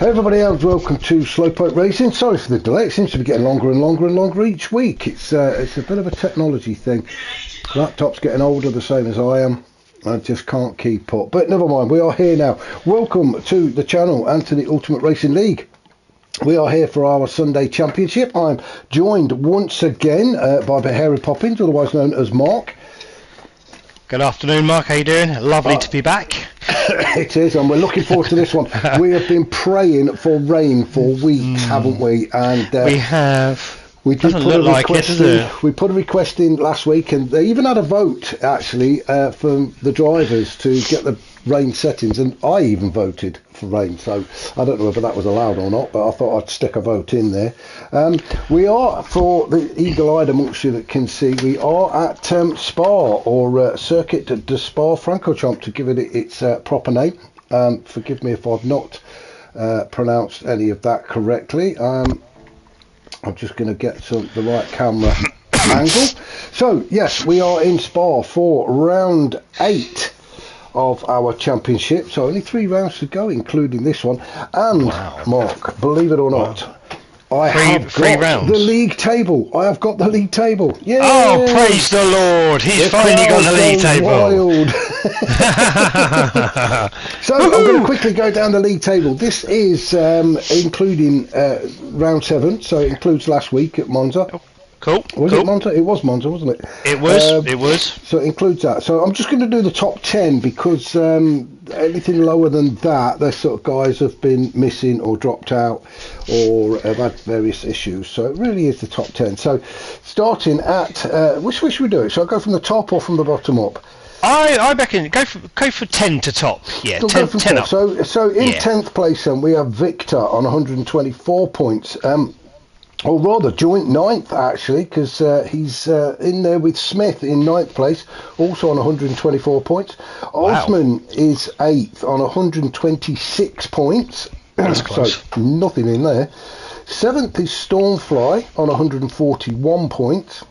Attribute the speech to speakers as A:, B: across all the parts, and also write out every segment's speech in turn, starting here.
A: Hey everybody else, welcome to Slowpoke Racing. Sorry for the delay, it seems to be getting longer and longer and longer each week. It's a bit of a technology thing. Laptop's getting older, the same as I am. I just can't keep up. But never mind, we are here now. Welcome to the channel and to the Ultimate Racing League. We are here for our Sunday Championship. I'm joined once again by Harry Poppins, otherwise known as Mark.
B: Good afternoon, Mark. How you doing? Lovely to be back.
A: It is, and we're looking forward to this one. We have been praying for rain for weeks, haven't we? And
B: we have.
A: We did
B: Doesn't
A: put
B: look
A: a
B: like
A: request
B: it, does it?
A: We put a request in last week, and they even had a vote actually from the drivers to get the rain settings, and I even voted for rain. So I don't know whether that was allowed or not, but I thought I'd stick a vote in there. We are, for the eagle-eyed amongst you that can see, we are at Spa, or Circuit de Spa-Francorchamps, to give it its proper name. Forgive me if I've not pronounced any of that correctly. I'm just going to get the right camera angle. So, yes, we are in Spa for round 8 of our championship. So only 3 rounds to go, including this one. And, wow. Mark, believe it or not, I have got the league table. I have got the league table. Yay!
B: Oh, praise the Lord. He's finally got the league table.
A: So I'm going to quickly go down the league table. This is including round 7, so it includes last week at Monza.
B: Cool.
A: Was it Monza? It was Monza, wasn't it?
B: It was. It was.
A: So it includes that. So I'm just going to do the top 10 because anything lower than that, those sort of guys have been missing or dropped out or have had various issues. So it really is the top 10. So starting at which should we do it? Shall I go from the top or from the bottom up?
B: I reckon go for 10 to top. Yeah,
A: so
B: 10 up.
A: So in 10th place then we have Victor on 124 points. Or rather, joint 9th actually, because he's in there with Smith in 9th place, also on 124 points.
B: Wow.
A: Osman is 8th on 126 points.
B: That's close.
A: So nothing in there. 7th is Stormfly on 141 points.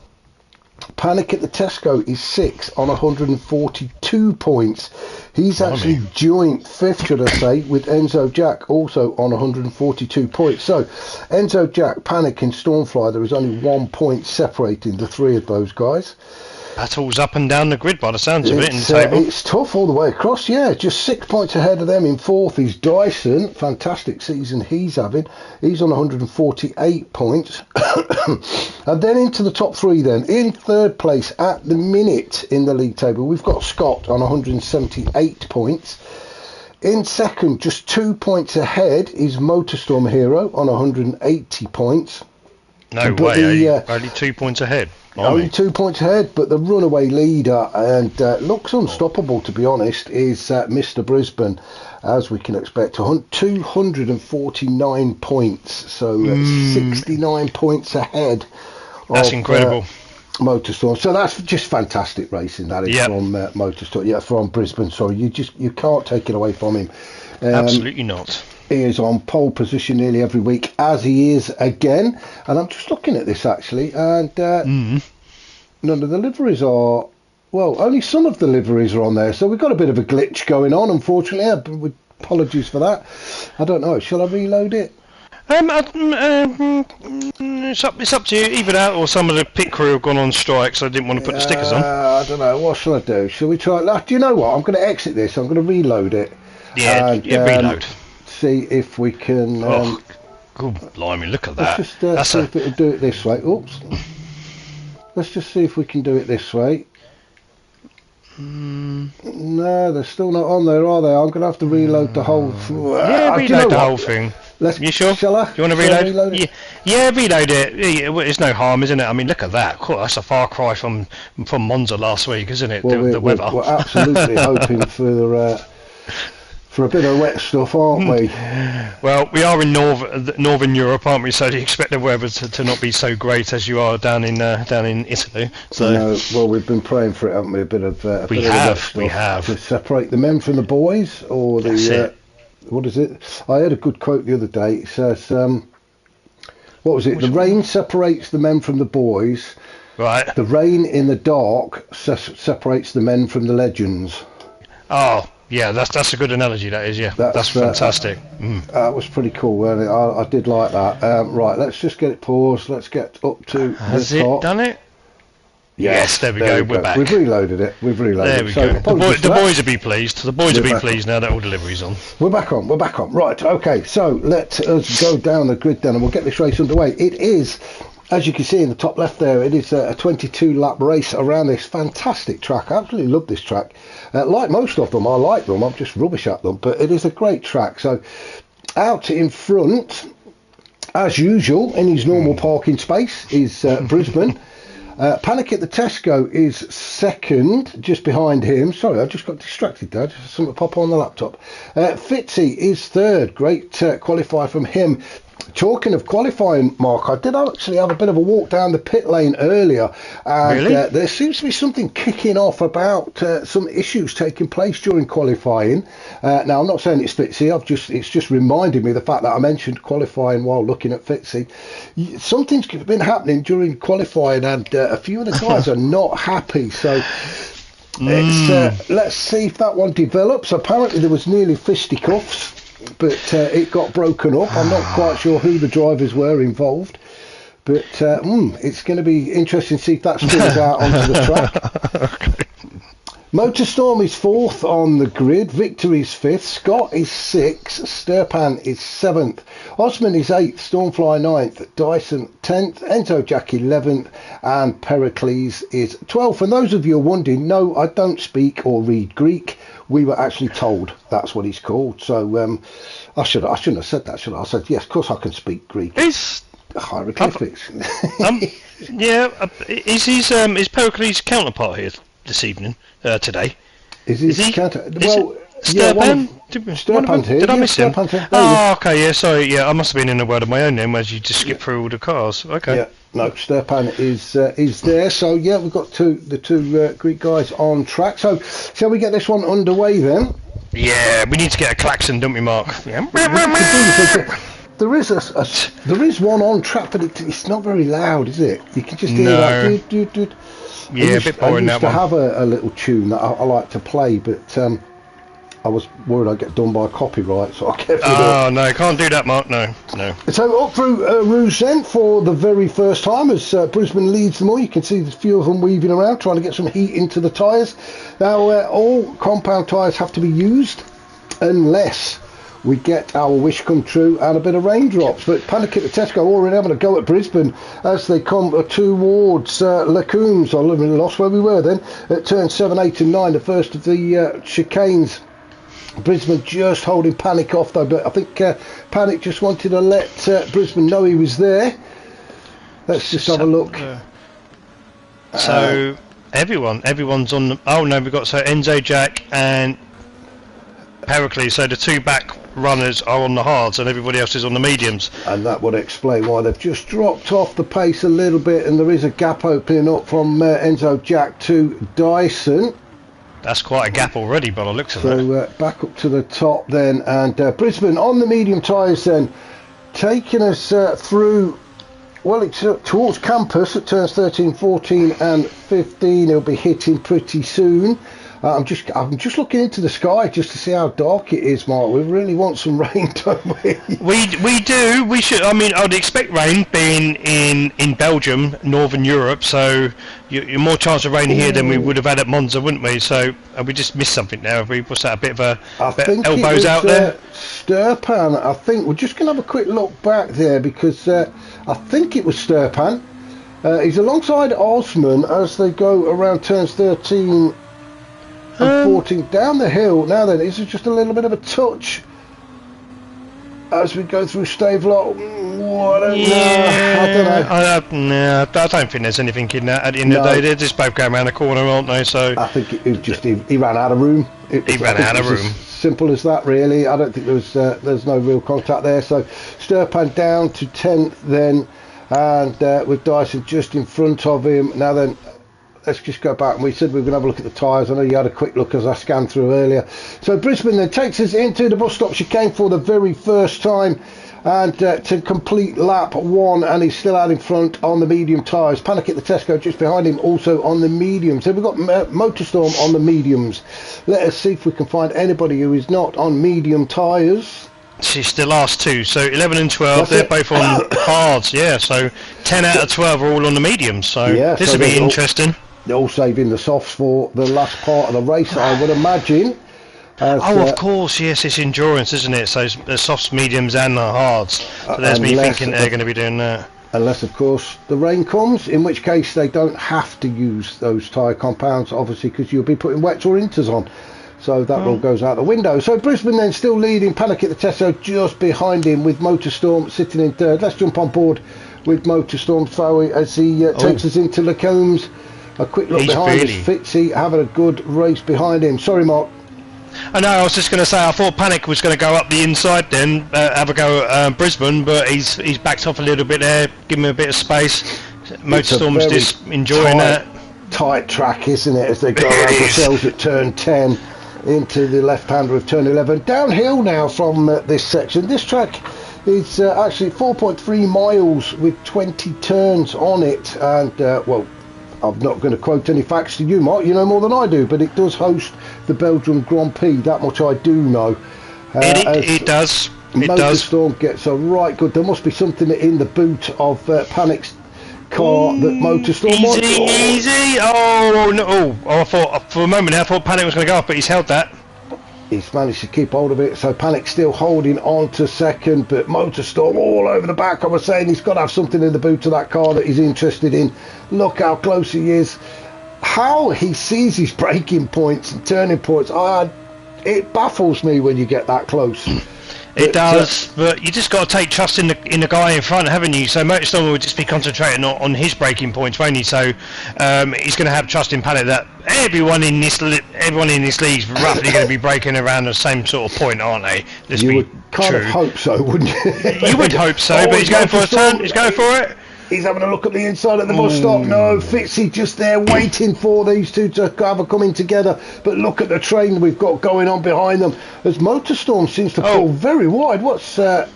A: Panic at the Tesco is 6th on 142 points. He's actually joint 5th, should I say, with Enzo Jack, also on 142 points. So, Enzo Jack, Panic and Stormfly, there is only 1 point separating the 3 of those guys.
B: Battles up and down the grid by the sounds of it in the table.
A: It's tough all the way across, yeah. Just 6 points ahead of them. In 4th is Dyson. Fantastic season he's having. He's on 148 points. And then into the top 3 then. In 3rd place at the minute in the league table, we've got Scott on 178 points. In 2nd, just 2 points ahead, is Motorstorm Hero on 180 points.
B: No way, only 2 points ahead.
A: Only 2 points ahead, but the runaway leader, and looks unstoppable to be honest, is Mr. Brisbane, as we can expect, 249 points, so 69 points ahead.
B: That's incredible.
A: Motorstorm, so that's just fantastic racing. That is from Motorstorm, from Brisbane. Sorry, you can't take it away from him.
B: Absolutely not.
A: He is on pole position nearly every week, as he is again. And I'm just looking at this actually, and none of the liveries are. Well, only some of the liveries are on there, so we've got a bit of a glitch going on. Unfortunately, apologies for that. I don't know. Shall I reload it?
B: It's up to you. Either that, or some of the pit crew have gone on strike, so I didn't want to put the stickers on.
A: I don't know. What shall I do? Shall we try? Do you know what? I'm going to exit this. I'm going to reload it.
B: Yeah, reload.
A: See if we can.
B: Good blimey! Look at that.
A: Let's just see if it'll do it this way. Oops. Let's just see if we can do it this way. No, they're still not on there, are they? I'm going to have to reload the whole.
B: Reload the whole thing.
A: You
B: sure?
A: Shall I?
B: Do you want to reload it? Yeah, reload it. It's no harm, isn't it? I mean, look at that. Cool, that's a far cry from Monza last week, isn't it?
A: Well,
B: the weather.
A: We're absolutely hoping for a bit of wet stuff, aren't we?
B: Well, we are in Northern Europe, aren't we? So you expect the weather to not be so great as you are down in Italy. So
A: well, we've been praying for it, haven't we? A bit of
B: we have
A: to separate the men from the boys, or what is it? I heard a good quote the other day. It says, what was it? The rain separates the men from the boys.
B: Right.
A: The rain in the dark separates the men from the legends.
B: Oh, Yeah, that's a good analogy. That is, yeah, that's fantastic.
A: That was pretty cool. Wasn't it? I did like that. Right, let's just get it paused. Let's get up to
B: Has
A: the
B: it
A: top.
B: done it? Yes, there we go. We're back.
A: We've reloaded it.
B: There we go. The boys will be pleased. The boys will be pleased now that all deliveries on.
A: We're back on. Right. Okay. So let us go down the grid then, and we'll get this race underway. It is, as you can see in the top left there, it is a 22 lap race around this fantastic track. I absolutely love this track. Like most of them, I like them. I'm just rubbish at them, but it is a great track. So out in front, as usual, in his normal parking space, is Brisbane. Panic at the Tesco is second, just behind him. Sorry, I just got distracted there. Just something pop on the laptop. Fitzy is third. Great qualifier from him. Talking of qualifying, Mark, I did actually have a bit of a walk down the pit lane earlier, and
B: really?
A: There seems to be something kicking off about some issues taking place during qualifying. Now, I'm not saying it's Fitzy. It's just reminded me the fact that I mentioned qualifying while looking at Fitzy. Something's been happening during qualifying, and a few of the guys are not happy. So let's see if that one develops. Apparently, there was nearly fisticuffs, but it got broken up. I'm not quite sure who the drivers were involved, but it's going to be interesting to see if that spills out onto the track. Motorstorm is fourth on the grid, Victor is fifth, Scott is sixth, Sturpan is seventh, Osman is eighth, Stormfly ninth, Dyson 10th, Enzo Jack 11th, and Pericles is 12th. And those of you wondering, no, I don't speak or read Greek. We were actually told that's what he's called. So I shouldn't have said that, should I? I said, yes, of course I can speak Greek.
B: Is
A: hieroglyphics.
B: Is Pericles' counterpart here this evening, today?
A: Is he? Counter? Well,
B: Sturpan?
A: Sturpan's here.
B: Did I miss him?
A: Oh,
B: okay, yeah, sorry, yeah, I must have been in a world of my own then, as you just skip through all the cars. Okay.
A: Yeah, no, Sturpan is there. So yeah, we've got the two Greek guys on track. So shall we get this one underway then?
B: Yeah, we need to get a klaxon, don't we, Mark? Yeah.
A: There is one on track, but it's not very loud, is it? You can just hear that.
B: Yeah, a bit boring.
A: I used to have a little tune that I like to play, but I was worried I'd get done by copyright, so I kept it up.
B: Oh, no, can't do that, Mark, no.
A: So up through Rouge then for the very first time as Brisbane leads them all. You can see the few of them weaving around, trying to get some heat into the tyres. Now, all compound tyres have to be used unless we get our wish come true and a bit of raindrops. But Panic at the Tesco already having a go at Brisbane as they come towards Lacombe's. I lost where we were then. At turn 7, 8 and 9, the first of the chicanes. Brisbane just holding Panic off though, but I think Panic just wanted to let Brisbane know he was there. Let's just have a look.
B: So everyone's on the... Oh no, we've got Enzo Jack and Pericles, so the two back runners are on the hards and everybody else is on the mediums.
A: And that would explain why they've just dropped off the pace a little bit, and there is a gap opening up from Enzo Jack to Dyson.
B: That's quite a gap already by the looks of it.
A: So back up to the top then, and Brisbane on the medium tyres then, taking us through, well, it's towards campus at turns 13, 14 and 15. He'll be hitting pretty soon. I'm just looking into the sky just to see how dark it is, Mark. We really want some rain, don't we?
B: We do. We should. I mean, I'd expect rain being in Belgium, Northern Europe. So you're more chance of rain here than we would have had at Monza, wouldn't we? So have we just missed something now? Have we? What's that? A bit of elbows out there?
A: Sturpan. I think we're just going to have a quick look back there because I think it was Sturpan. He's alongside Osman as they go around turns 13. And 14 down the hill. Now then, is it just a little bit of a touch as we go through Stavelot?
B: I don't think there's anything in that at the end of the day. They're just both going around the corner, aren't they? So
A: I think it was just he ran out of room.
B: He ran out of room.
A: Simple as that, really. I don't think there's no real contact there. So Sturpan down to 10th then, and with Dyson just in front of him. Now then, let's just go back, and we said we were going to have a look at the tyres. I know you had a quick look as I scanned through earlier. So Brisbane then takes us into the bus stop chicane for the very first time and to complete lap 1, and he's still out in front on the medium tyres. Panic at the Tesco just behind him, also on the medium. So we've got Motorstorm on the mediums. Let us see if we can find anybody who is not on medium tyres.
B: It's the last two, so 11 and 12, they're both on hards, yeah, so 10 out of 12 are all on the mediums, so yeah, this will be interesting.
A: They're all saving the softs for the last part of the race, I would imagine.
B: Of course, yes, it's endurance, isn't it? So the softs, mediums and the hards. So there's me thinking they're going to be doing that. Unless,
A: of course, the rain comes, in which case they don't have to use those tyre compounds, obviously, because you'll be putting wets or inters on. So that all goes out the window. So Brisbane then still leading, Panic at the Tesco just behind him with Motorstorm sitting in third. Let's jump on board with Motorstorm, Zoe, as he takes us into Lacombe's. A quick look behind us, Fitzy having a good race behind him. Sorry, Mark.
B: I know, I was just going to say, I thought Panic was going to go up the inside then, have a go at Brisbane, but he's backed off a little bit there, give him a bit of space. Motorstorm's just enjoying that.
A: Tight track, isn't it, as they go around themselves at turn 10 into the left-hander of turn 11. Downhill now from this section. This track is actually 4.3 miles with 20 turns on it, and, well, I'm not going to quote any facts to you, Mark. You know more than I do, but it does host the Belgium Grand Prix. That much I do know.
B: It does.
A: Motorstorm gets a right good. There must be something in the boot of Panic's car that Motorstorm wants.
B: Easy. Oh no! Oh, I thought for a moment there, I thought Panic was going to go up, but he's held that.
A: He's managed to keep hold of it, so Panic's still holding on to second, but Motorstorm all over the back. I was saying he's got to have something in the boot of that car that he's interested in. Look how close he is. How he sees his braking points and turning points, it baffles me when you get that close.
B: It does, but you just got to take trust in the guy in front, haven't you? So Motorstorm will just be concentrating on his braking points, won't he? So he's going to have trust in Panic that everyone in this league is roughly going to be braking around the same sort of point, aren't they?
A: You would kind of hope so, wouldn't you?
B: You would hope so, but he's going for a turn. He's going for it.
A: He's having a look at the inside of the bus stop. No, Fitzy just there waiting for these two to have a coming together. But look at the train we've got going on behind them as Motorstorm seems to pull very wide. What's... I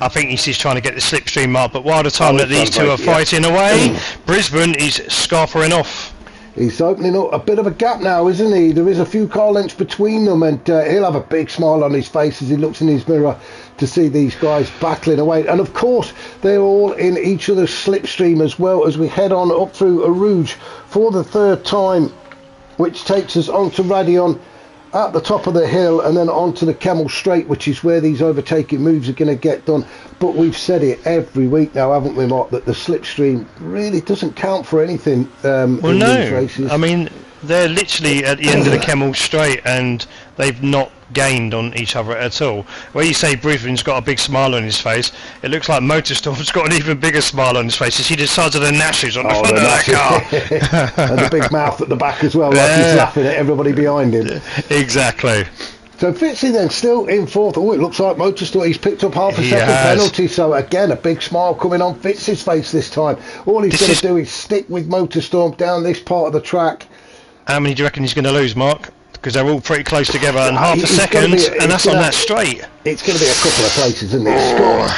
B: think he's just trying to get the slipstream mark, but while the time that these two are fighting away, Brisbane is scarfering off.
A: He's opening up a bit of a gap now, isn't he? There is a few car lengths between them, and he'll have a big smile on his face as he looks in his mirror to see these guys battling away. And of course, they're all in each other's slipstream as well as we head on up through Arouge for the third time, which takes us onto Radion at the top of the hill and then onto the Kemmel Straight, which is where these overtaking moves are going to get done. But we've said it every week now, haven't we, Mark, that the slipstream really doesn't count for anything in these races.
B: I mean, they're literally at the end of the Kemmel Straight and they've not gained on each other at all. Where you say Brisbane's got a big smile on his face, it looks like Motorstorm's got an even bigger smile on his face. You see the sides of the gnashes on the front of that car.
A: And the big mouth at the back as well, like he's laughing at everybody behind him.
B: Exactly.
A: So Fitzy then still in fourth. Oh, it looks like Motorstorm, he's picked up half a second penalty, so again a big smile coming on Fitzy's face this time. All he's going to do is stick with Motorstorm down this part of the track.
B: How many do you reckon he's going to lose, Mark? Because they're all pretty close together, and half a second, and that's on that straight.
A: It's going to be a couple of places, isn't it?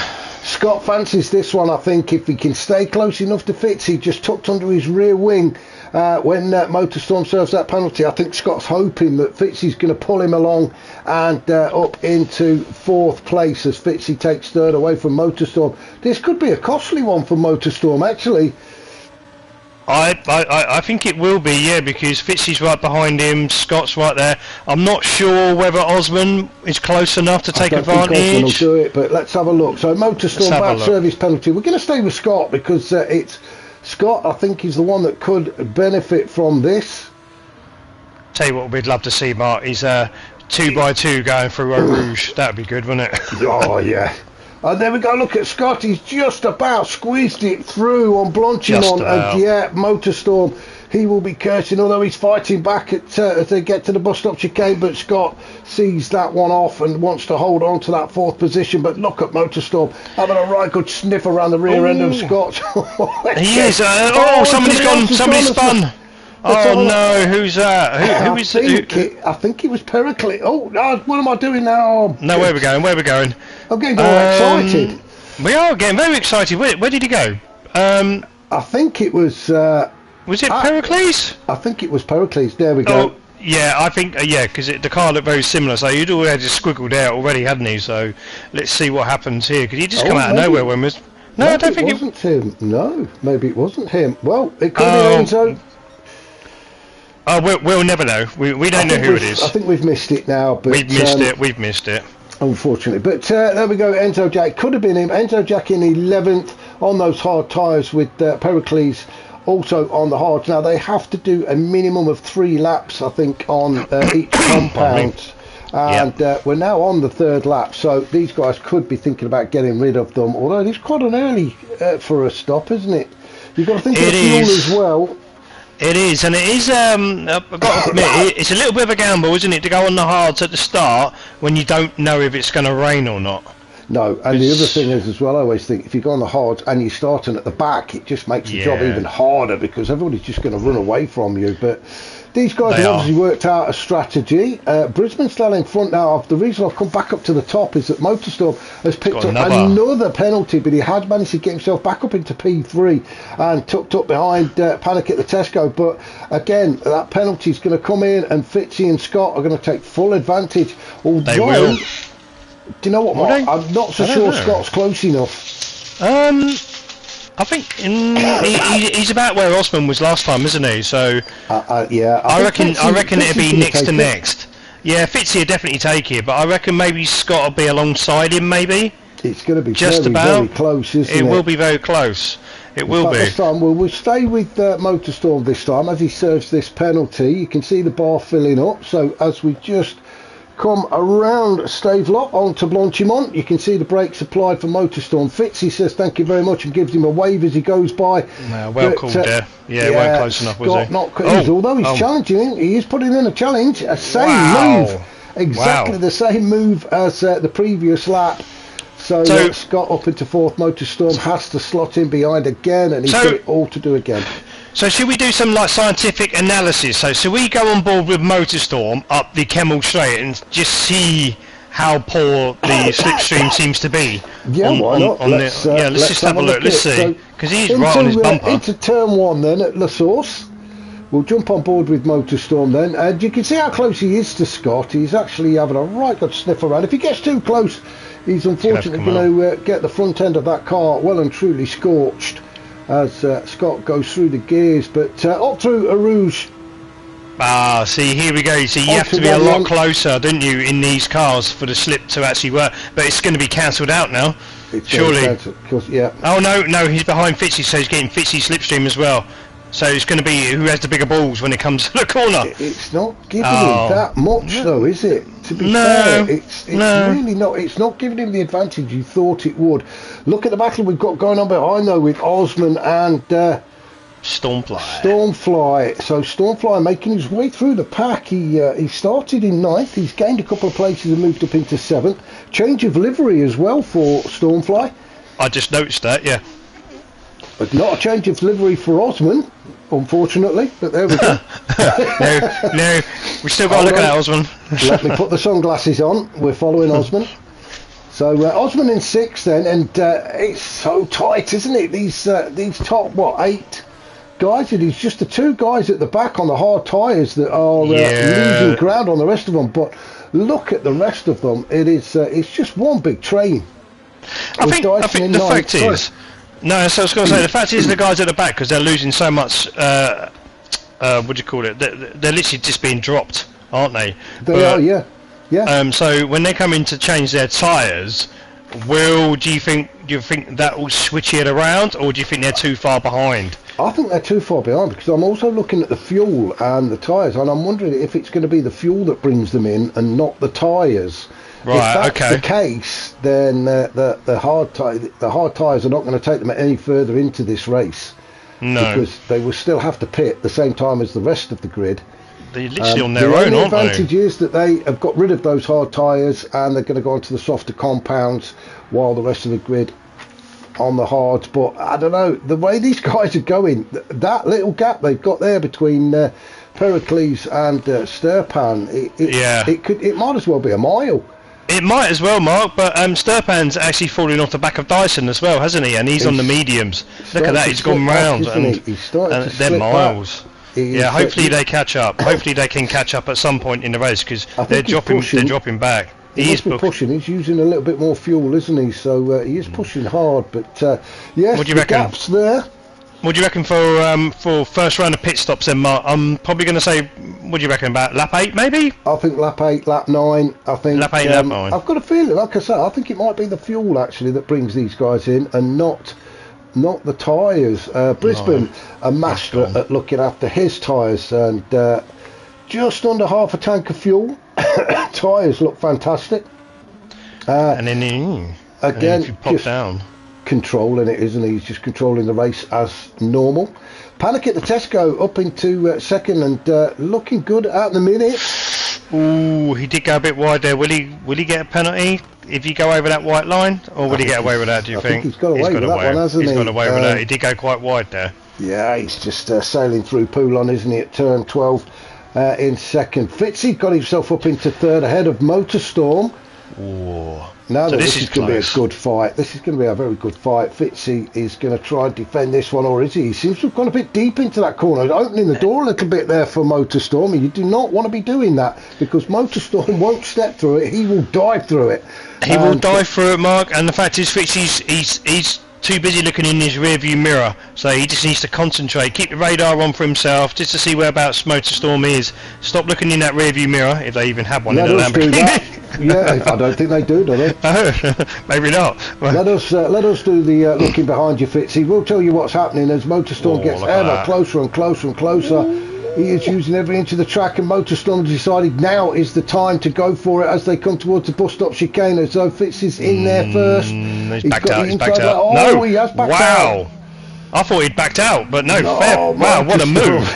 A: Scott fancies this one, I think, if he can stay close enough to Fitzy, just tucked under his rear wing when Motorstorm serves that penalty. I think Scott's hoping that Fitzy's going to pull him along and up into fourth place as Fitzy takes third away from Motorstorm. This could be a costly one for Motorstorm, actually.
B: I think it will be, yeah, because Fitzy's right behind him, Scott's right there. I'm not sure whether Osman is close enough to take advantage.
A: I don't think Osman will do it, but let's have a look. So Motorstorm back service penalty. We're going to stay with Scott because it's Scott, I think, is the one that could benefit from this.
B: Tell you what we'd love to see, Mark, is 2x2 going through Eau Rouge. That would be good, wouldn't it?
A: Oh, yeah. And there we go, look at Scott, he's just about squeezed it through on Blanchimont, and yeah, Motorstorm, he will be cursing, although he's fighting back as they get to the bus stop chicane, but Scott sees that one off and wants to hold on to that fourth position. But look at Motorstorm having a right good sniff around the rear end of Scott.
B: He is, somebody's spun. Oh no, who's that? Who is it?
A: I think it was Pericles. Oh, what am I doing now?
B: No, where are we going?
A: I'm getting all excited.
B: We are getting very excited. Where did he go?
A: I think it was.
B: Was it Pericles?
A: I think it was Pericles. There we go.
B: Oh, yeah, I think because the car looked very similar. So he'd already squiggled out already, hadn't he? So let's see what happens here. Because he just come out of nowhere when was. No, I don't think
A: it wasn't him. No, maybe it wasn't him. Well, it could have been Enzo.
B: Oh, we'll never know. We don't know who it is.
A: I think we've missed it now. But,
B: We've missed it.
A: Unfortunately. But there we go. Enzo Jack. Could have been him. Enzo Jack in 11th on those hard tyres with Pericles also on the hards. Now, they have to do a minimum of 3 laps, I think, on each compound. And we're now on the 3rd lap. So these guys could be thinking about getting rid of them. Although it's quite an early for a stop, isn't it? You've got to think of the fuel as well.
B: It is, and it is, I've got to admit, it's a little bit of a gamble, isn't it, to go on the hards at the start when you don't know if it's going to rain or not.
A: No, and the other thing is as well, I always think, if you go on the hards and you're starting at the back, it just makes the job even harder because everybody's just going to run away from you. But these guys have obviously worked out a strategy. Brisbane's still in front now. The reason I've come back up to the top is that Motorstorm has picked up another penalty, but he had managed to get himself back up into P3 and tucked up behind Panic at the Tesco. But again, that penalty is going to come in, and Fitzy and Scott are going to take full advantage. Although,
B: they will.
A: Do you know what, Mark? I'm not so sure Scott's close enough.
B: I think he's about where Osman was last time, isn't he? So
A: yeah,
B: I reckon it'll be next to next. Yeah, Fitzy will definitely take it, but I reckon maybe Scott will be alongside him. Maybe
A: it's going to be
B: just
A: very close, isn't it?
B: It will be very close. It will be.
A: This time, we'll stay with Motorstorm this time as he serves this penalty. You can see the bar filling up. So as we just come around Stavelot onto Blanchimont, you can see the brakes applied for Motorstorm. Fitzy says thank you very much and gives him a wave as he goes by.
B: Well called there. Yeah, weren't close enough, was he?
A: Although he's challenging, he is putting in a challenge. Move. Exactly the same move as the previous lap. So Scott up into 4th. Motorstorm has to slot in behind again, and he's got it all to do again.
B: So should we do some scientific analysis? So should we go on board with Motorstorm up the Kemmel Straight and just see how poor the slipstream seems to be?
A: Yeah, why not?
B: Let's just have a look. Let's see, because he's right on his bumper.
A: Into turn 1 then at La Source. We'll jump on board with Motorstorm then, and you can see how close he is to Scott. He's actually having a right good sniff around. If he gets too close, he's unfortunately going to get the front end of that car well and truly scorched as Scott goes through the gears. But up through Arouge.
B: See, here we go. See, you have to be a lot closer, don't you, in these cars for the slip to actually work. But it's going to be cancelled out now, surely. Oh, no, he's behind Fitzy, so he's getting Fitzy slipstream as well. So it's going to be who has the bigger balls when it comes to the corner.
A: It's not giving him that much, though, is it? To be fair, it's really not. It's not giving him the advantage you thought it would. Look at the battle we've got going on behind, though, with Osman and Stormfly. So Stormfly making his way through the pack. He started in 9th. He's gained a couple of places and moved up into 7th. Change of livery as well for Stormfly.
B: I just noticed that, yeah.
A: But not a change of livery for Osman, unfortunately. But there we go.
B: no, we still got to look at that, Osman.
A: Let me put the sunglasses on. We're following Osman. So Osman in 6th then, and it's so tight, isn't it? These top 8 guys, and it's just the 2 guys at the back on the hard tyres that are losing ground on the rest of them. But look at the rest of them. It's just one big train.
B: I think the fact is. No, so I was going to say, the fact is the guys at the back, because they're losing so much, what do you call it, they're literally just being dropped, aren't they?
A: They are, yeah.
B: So when they come in to change their tyres, do you think that will switch it around, or do you think they're too far behind?
A: I think they're too far behind, because I'm also looking at the fuel and the tyres, and I'm wondering if it's going to be the fuel that brings them in and not the tyres.
B: Right,
A: if that's the case, then the hard tyres are not going to take them any further into this race. No. Because they will still have to pit the same time as the rest of the grid.
B: They're literally on their own, aren't they?
A: The advantage is that they have got rid of those hard tyres and they're going to go onto the softer compounds while the rest of the grid on the hards. But I don't know, the way these guys are going, that little gap they've got there between Pericles and Sturpan, it might as well be a mile.
B: It might as well, Mark, but Sturpan's actually falling off the back of Dyson as well, hasn't he? And he's on the mediums. Look at that, he's gone round, and they're miles. Yeah, hopefully they catch up. Hopefully they can catch up at some point in the race, because they're dropping back.
A: He is pushing. He's using a little bit more fuel, isn't he? So he is pushing hard. But yes,
B: what do you reckon?
A: Gap's there.
B: What do you reckon for first round of pit stops then, Mark? I'm probably going to say, what do you reckon, about lap 8 maybe?
A: I think lap 8, lap 9. I think
B: lap 8, lap 9.
A: I've got a feeling, like I say, I think it might be the fuel actually that brings these guys in, and not the tyres. Brisbane, a master at looking after his tyres, and just under half a tank of fuel. Tyres look fantastic.
B: And then again, if you pop down.
A: Controlling it, isn't he? He's just controlling the race as normal. Panic at the Tesco up into second, and looking good at the minute.
B: Ooh, he did go a bit wide there. Will he get a penalty if you go over that white line, or will he get away with that, do you think?
A: He's got away with that one, hasn't he?
B: He's got away with that. He did go quite wide there.
A: Yeah, he's just sailing through Poulon, isn't he, at turn 12 in second. Fitzy got himself up into third ahead of Motorstorm.
B: Ooh.
A: Now so this is going to be a good fight. This is going to be a very good fight. Fitzy is going to try and defend this one, or is he? He seems to have gone a bit deep into that corner, opening the door a little bit there for Motorstorm. And you do not want to be doing that, because Motorstorm won't step through it. He will dive through it.
B: He will dive through it, Mark. And the fact is, Fitzy's he's too busy looking in his rear view mirror, so he just needs to concentrate, keep the radar on for himself, just to see whereabouts Motorstorm is. Stop looking in that rear view mirror, if they even have one in a Lamborghini.
A: Yeah, I don't think they do they?
B: Maybe not.
A: Let us do the looking behind you, Fitzy. We'll tell you what's happening as Motorstorm gets ever closer and closer and closer. He is using every inch of the track, and Motorstorm has decided now is the time to go for it as they come towards the bus stop chicane. So Fitzy's in there first.
B: He's backed out. He's backed out.
A: Oh, no, he has backed out.
B: I thought he'd backed out, but no, fair. Wow, what a move.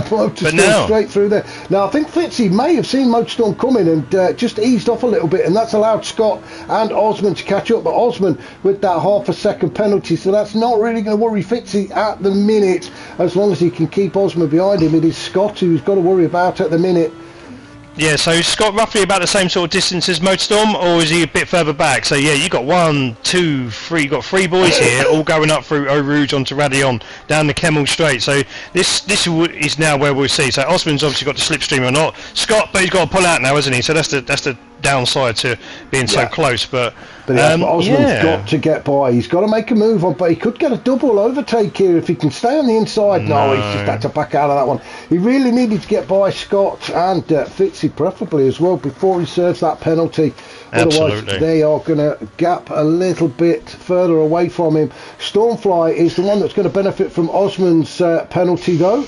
A: But now straight through there. Now I think Fitzy may have seen Motorstorm coming and just eased off a little bit, and that's allowed Scott and Osman to catch up. But Osman with that half a second penalty, so that's not really going to worry Fitzy at the minute, as long as he can keep Osman behind him. It is Scott who's got to worry about at the minute.
B: Yeah, so is Scott roughly about the same sort of distance as Motorstorm, or is he a bit further back? So yeah, you got 1, 2, 3, you got 3 boys here, all going up through Eau Rouge onto Radion, down the Kemmel Straight. So this is now where we'll see. So Osman's obviously got the slipstream or not. Scott, but he's got to pull out now, hasn't he? So that's the downside to being so close. But
A: Osman's got to get by. He's got to make a move on, but he could get a double overtake here if he can stay on the inside. No, he's just had to back out of that one. He really needed to get by Scott and Fitzy preferably as well before he serves that penalty.
B: Absolutely.
A: Otherwise they are going to gap a little bit further away from him. Stormfly is the one that's going to benefit from Osman's penalty though.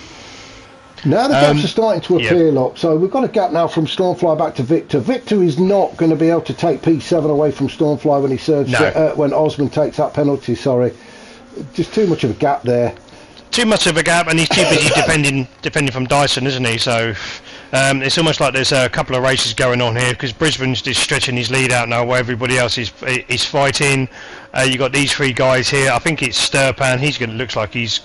A: Now the gaps are starting to appear, look. So we've got a gap now from Stormfly back to Victor. Victor is not going to be able to take P7 away from Stormfly when he serves when Osman takes that penalty. Sorry, just too much of a gap there.
B: Too much of a gap, and he's too busy defending from Dyson, isn't he? So it's almost like there's a couple of races going on here, because Brisbane's just stretching his lead out now, where everybody else is fighting. You got these 3 guys here. I think it's Sturpan. Looks like he's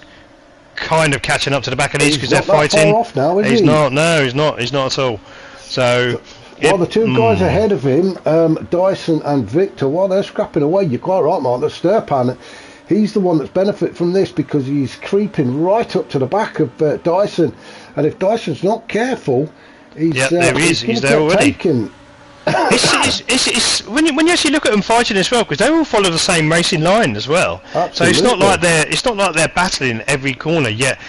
B: kind of catching up to the back of these because they're fighting.
A: Far off now,
B: he's not. No, he's not at all. So
A: while the 2 guys ahead of him, Dyson and Victor, while they're scrapping away, you're quite right, Mark. The Sturpan, he's the one that's benefit from this, because he's creeping right up to the back of Dyson, and if Dyson's not careful, he's
B: there already.
A: Taken.
B: It's when you actually look at them fighting as well, because they all follow the same racing line as well.
A: Absolutely.
B: So it's not like they're battling every corner yet.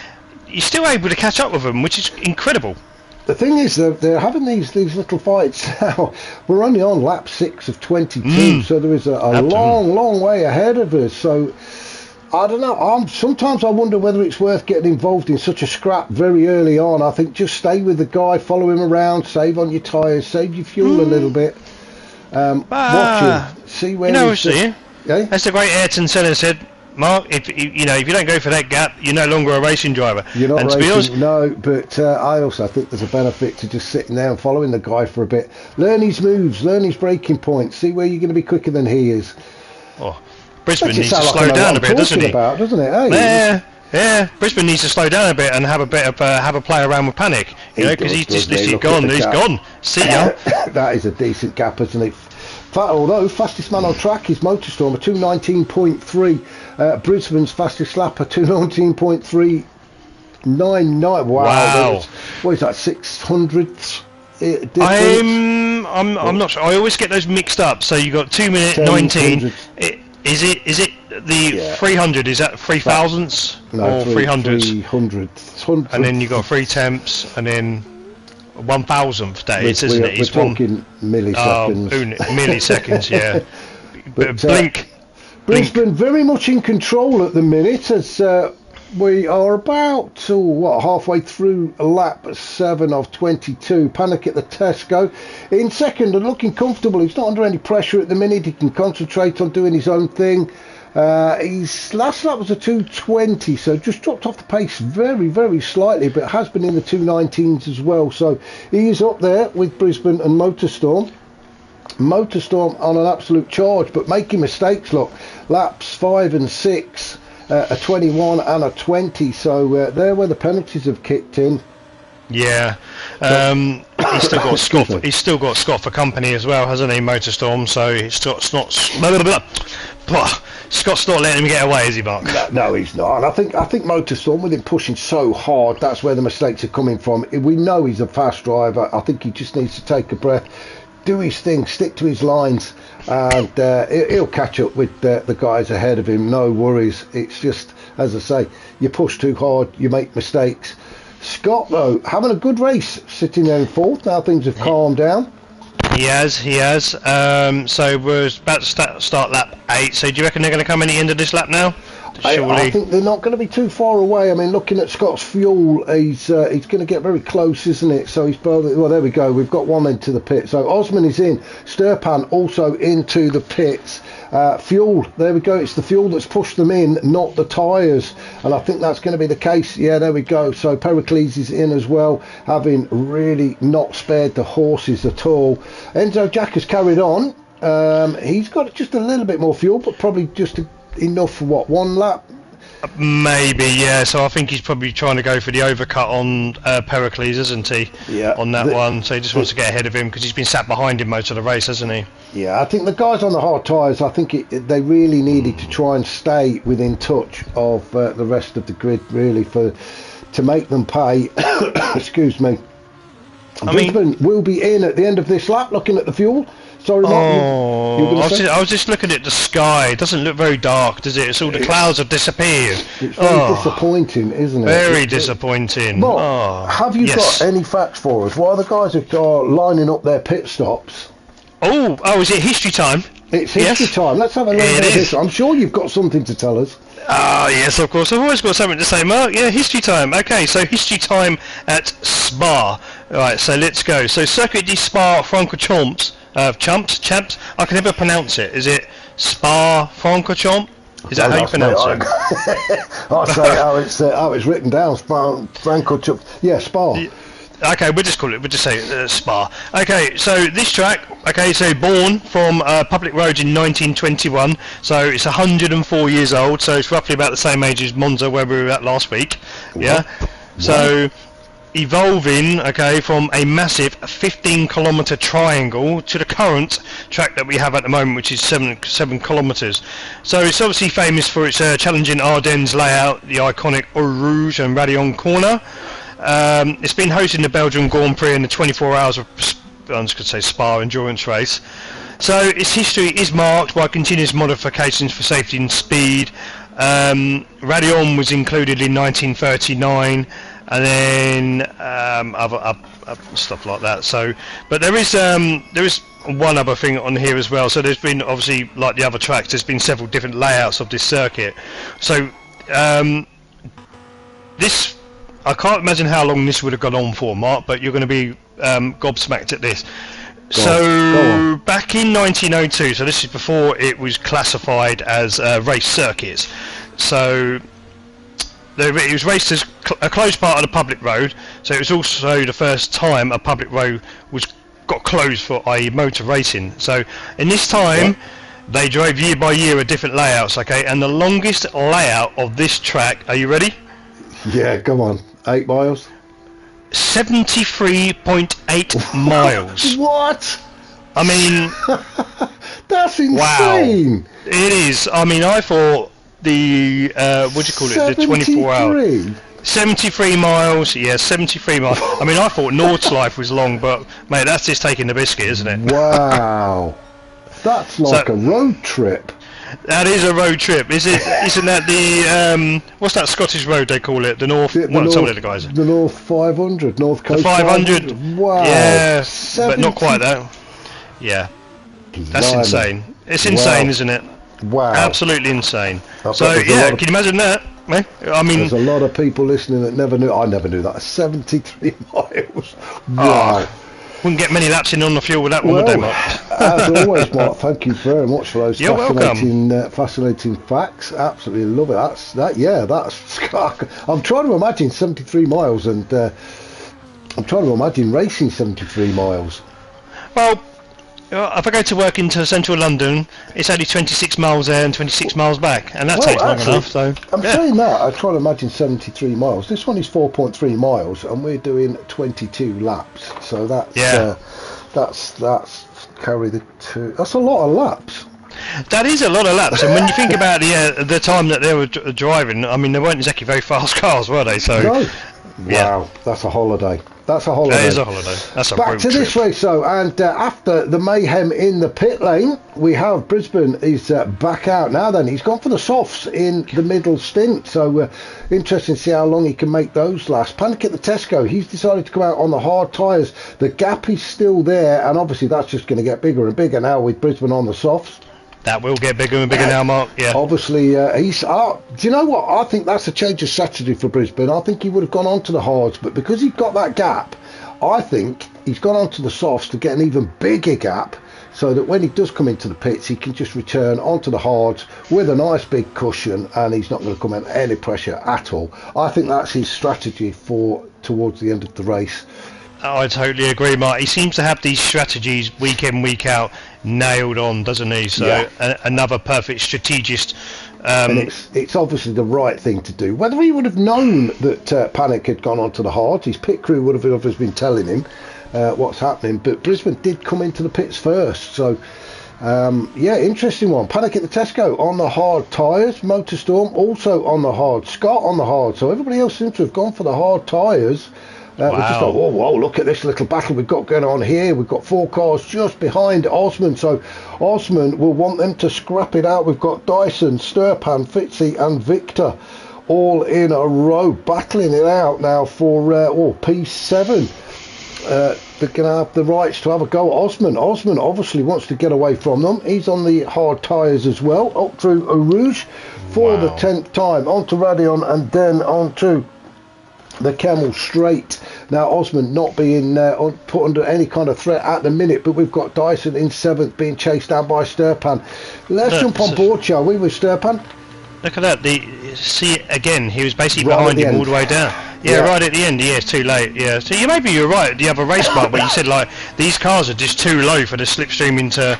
B: You're still able to catch up with them, which is incredible.
A: The thing is, they're having these little fights now. We're only on lap 6 of 22, so there is a long way ahead of us. So I don't know. Sometimes I wonder whether it's worth getting involved in such a scrap very early on. I think just stay with the guy, follow him around, save on your tyres, save your fuel a little bit. Watch him, see where he's...
B: As the great Ayrton Senna said, Mark, if you don't go for that gap, you're no longer a racing driver.
A: You're not racing, no, but I also think there's a benefit to just sitting there and following the guy for a bit. Learn his moves, learn his braking points, see where you're going to be quicker than he is.
B: Oh, Brisbane needs to slow down a bit, doesn't he?
A: Doesn't it? Hey,
B: yeah. Brisbane needs to slow down a bit and have a bit of have a play around with Panic. You know, because he's just literally gone. He's gone. See ya.
A: That is a decent gap, isn't it? Although fastest man on track is Motorstorm, a 2:19.3. Brisbane's fastest lap, a 2:19.399. Wow. What is that? 600ths.
B: I'm not sure. I always get those mixed up. So you got 2 minute 19. Is it the 300? Is that 3,000ths or 300s?
A: 300ths.
B: And then you got 3/10ths, and then 1,000th that is, isn't it?
A: We're talking milliseconds.
B: Milliseconds, yeah.
A: But,
B: blink.
A: Brisbane very much in control at the minute as we are about halfway through lap 7 of 22. Panic at the Tesco in second and looking comfortable. He's not under any pressure at the minute. He can concentrate on doing his own thing. His last lap was a 2:20, so just dropped off the pace very, very slightly, but has been in the 2:19s as well. So he is up there with Brisbane and Motorstorm. Motorstorm on an absolute charge, but making mistakes. Look, laps 5 and 6, a 21 and a 20. So there where the penalties have kicked in.
B: Yeah, he's still got Scott. He's still got Scott for company as well, hasn't he, Motorstorm? So it's not. Scott's not letting him get away, is he, Mark?
A: No, he's not. And I think Motorstorm, with him pushing so hard, that's where the mistakes are coming from. We know he's a fast driver. I think he just needs to take a breath, do his thing, stick to his lines, and he'll catch up with the guys ahead of him. No worries. It's just, as I say, you push too hard, you make mistakes. Scott, though, having a good race, sitting there in fourth. Now things have calmed down.
B: He has. So we're about to start lap 8. So do you reckon they're going to come in the end of this lap now?
A: I think they're not going to be too far away. I mean, looking at Scott's fuel, he's going to get very close, isn't it? So he's probably, well, there we go. We've got one into the pit. So Osman is in. Sturpan also into the pits. Fuel, there we go. It's the fuel that's pushed them in, not the tyres. And I think that's going to be the case. Yeah, there we go. So Pericles is in as well, having really not spared the horses at all. Enzo Jack has carried on. He's got just a little bit more fuel, but probably just enough for what, one lap?
B: Maybe, yeah. So I think he's probably trying to go for the overcut on Pericles, isn't he?
A: Yeah.
B: On that one, so he just wants to get ahead of him because he's been sat behind him most of the race, hasn't he?
A: Yeah, I think the guys on the hard tyres, I think they really needed to try and stay within touch of the rest of the grid, really, to make them pay. Excuse me. Brisbane will be in at the end of this lap, looking at the fuel. Sorry, Mark.
B: I was just looking at the sky. It doesn't look very dark, does it? It's all the clouds have disappeared.
A: It's very disappointing, isn't it?
B: Very disappointing.
A: Mark, have you got any facts for us? While the guys are lining up their pit stops?
B: Oh, is it history time?
A: It's history time. Let's have a look at this. I'm sure you've got something to tell us.
B: Yes, of course. I've always got something to say, Mark. Yeah, history time. Okay, so history time at Spa. Right, so let's go. So Circuit de Spa-Francorchamps. Champs. I can never pronounce it. Is it Spa-Francorchamps? Is that how you pronounce it?
A: I'll say how it's written down. Spa-Francorchamps. Yeah, Spa.
B: Okay, we'll just say Spa. Okay, so this track, so born from public roads in 1921, so it's 104 years old, so it's roughly about the same age as Monza, where we were at last week. Yeah. So evolving, from a massive 15-kilometre triangle to the current track that we have at the moment, which is 7 kilometres. So it's obviously famous for its challenging Ardennes layout, the iconic Eau Rouge and Raidillon corner. It's been hosting the Belgian Grand Prix in the 24 hours of, I'm just going to say, Spa endurance race. So its history is marked by continuous modifications for safety and speed. Raidillon was included in 1939, and then other stuff like that. So, but there is one other thing on here as well. So there's been, obviously, like the other tracks, there's been several different layouts of this circuit. So this, I can't imagine how long this would have gone on for, Mark, but you're going to be gobsmacked at this. So back in 1902, so this is before it was classified as race circuits. So it was raced as a closed part of the public road. So it was also the first time a public road got closed for, i.e., motor racing. So in this time, they drove year by year at different layouts. And the longest layout of this track, are you ready?
A: Yeah, come on. 8 miles?
B: 73.8 miles.
A: What?
B: I mean,
A: That's
B: Wow.
A: insane.
B: It is. I mean, I thought the what do you call it? The 24 hour.
A: 73.
B: 73 miles, yeah, 73 miles. I mean, I thought Nord's life was long, but mate, that's just taking the biscuit, isn't it?
A: Wow. That's like a road trip.
B: That is a road trip, is it? Isn't that the what's that Scottish road they call it? The North. Some of the guys.
A: The North 500, North Coast.
B: The 500.
A: Wow.
B: Yeah, but not quite that. Yeah, that's insane. It's insane, isn't it?
A: Wow.
B: Absolutely insane. So yeah, can you imagine that? I mean,
A: there's a lot of people listening that never knew. I never knew that. 73 miles. Wow.
B: Wouldn't get many laps in on the fuel with that one, would they, Mark?
A: As always, Mark, thank you very much for those
B: fascinating,
A: fascinating facts. Absolutely love it. That's. I'm trying to imagine 73 miles, and I'm trying to imagine racing 73 miles.
B: Well, if I go to work into central London, it's only 26 miles there and 26 miles back, and that takes long enough. So
A: I'm saying that. I try to imagine 73 miles. This one is 4.3 miles, and we're doing 22 laps. So that's carry the two. That's a lot of laps.
B: That is a lot of laps, and when you think about the time that they were driving, I mean, they weren't exactly very fast cars, were they? So
A: no. Wow, that's a holiday. That's a holiday.
B: That is a holiday. That's a
A: back to this
B: trip.
A: race, though, and after the mayhem in the pit lane, we have Brisbane is back out now. Then he's gone for the softs in the middle stint, so interesting to see how long he can make those last. Panic at the Tesco. He's decided to come out on the hard tyres. The gap is still there, and obviously that's just going to get bigger and bigger now with Brisbane on the softs.
B: That will get bigger and bigger now, Mark. Yeah.
A: Obviously, he's. Do you know what? I think that's a change of strategy for Brisbane. I think he would have gone on to the hards, but because he's got that gap, I think he's gone on to the softs to get an even bigger gap, so that when he does come into the pits, he can just return onto the hards with a nice big cushion, and he's not going to come under any pressure at all. I think that's his strategy for towards the end of the race.
B: I totally agree, Mark. He seems to have these strategies week in, week out nailed on, doesn't he? So another perfect strategist.
A: And it's obviously the right thing to do. Whether he would have known that Panic had gone onto the hards, his pit crew would have obviously been telling him what's happening. But Brisbane did come into the pits first. So, interesting one. Panic at the Tesco on the hard tyres. Motorstorm also on the hard. Scott on the hard. So everybody else seems to have gone for the hard tyres. We just thought, whoa, look at this little battle we've got going on here. We've got 4 cars just behind Osman, so Osman will want them to scrap it out. We've got Dyson, Sturpan, Fitzy and Victor all in a row, battling it out now for P7. They're going to have the rights to have a go at Osman. Osman obviously wants to get away from them. He's on the hard tyres as well, up through Rouge for the 10th time, onto Radion and then onto the Camel Straight. Now Osman not being put under any kind of threat at the minute, but we've got Dyson in 7th being chased down by Sturpan. Let's jump on board, shall we, with Sturpan?
B: Look at that. See again, he was basically behind him all the way down. Yeah, right at the end. Yeah, it's too late. Yeah, so maybe you're right. The other race part where you said like these cars are just too low for the slipstreaming to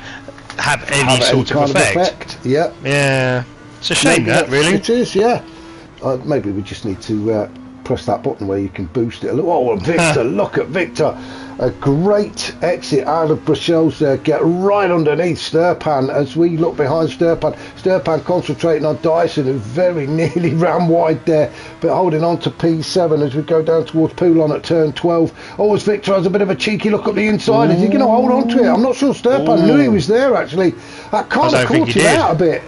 B: have any sort of effect.
A: Yeah.
B: Yeah, it's a shame that really.
A: It is. Yeah. Maybe we just need to press that button where you can boost it a little. Oh, Victor, look at Victor. A great exit out of Brussels there. Get right underneath Sturpan as we look behind Sturpan. Sturpan concentrating on Dyson, who very nearly ran wide there, but holding on to P7 as we go down towards Poulon at turn 12. Oh, as Victor has a bit of a cheeky look at the inside. Is he going to hold on to it? I'm not sure Sturpan knew he was there, actually. That kind of caught him out a bit.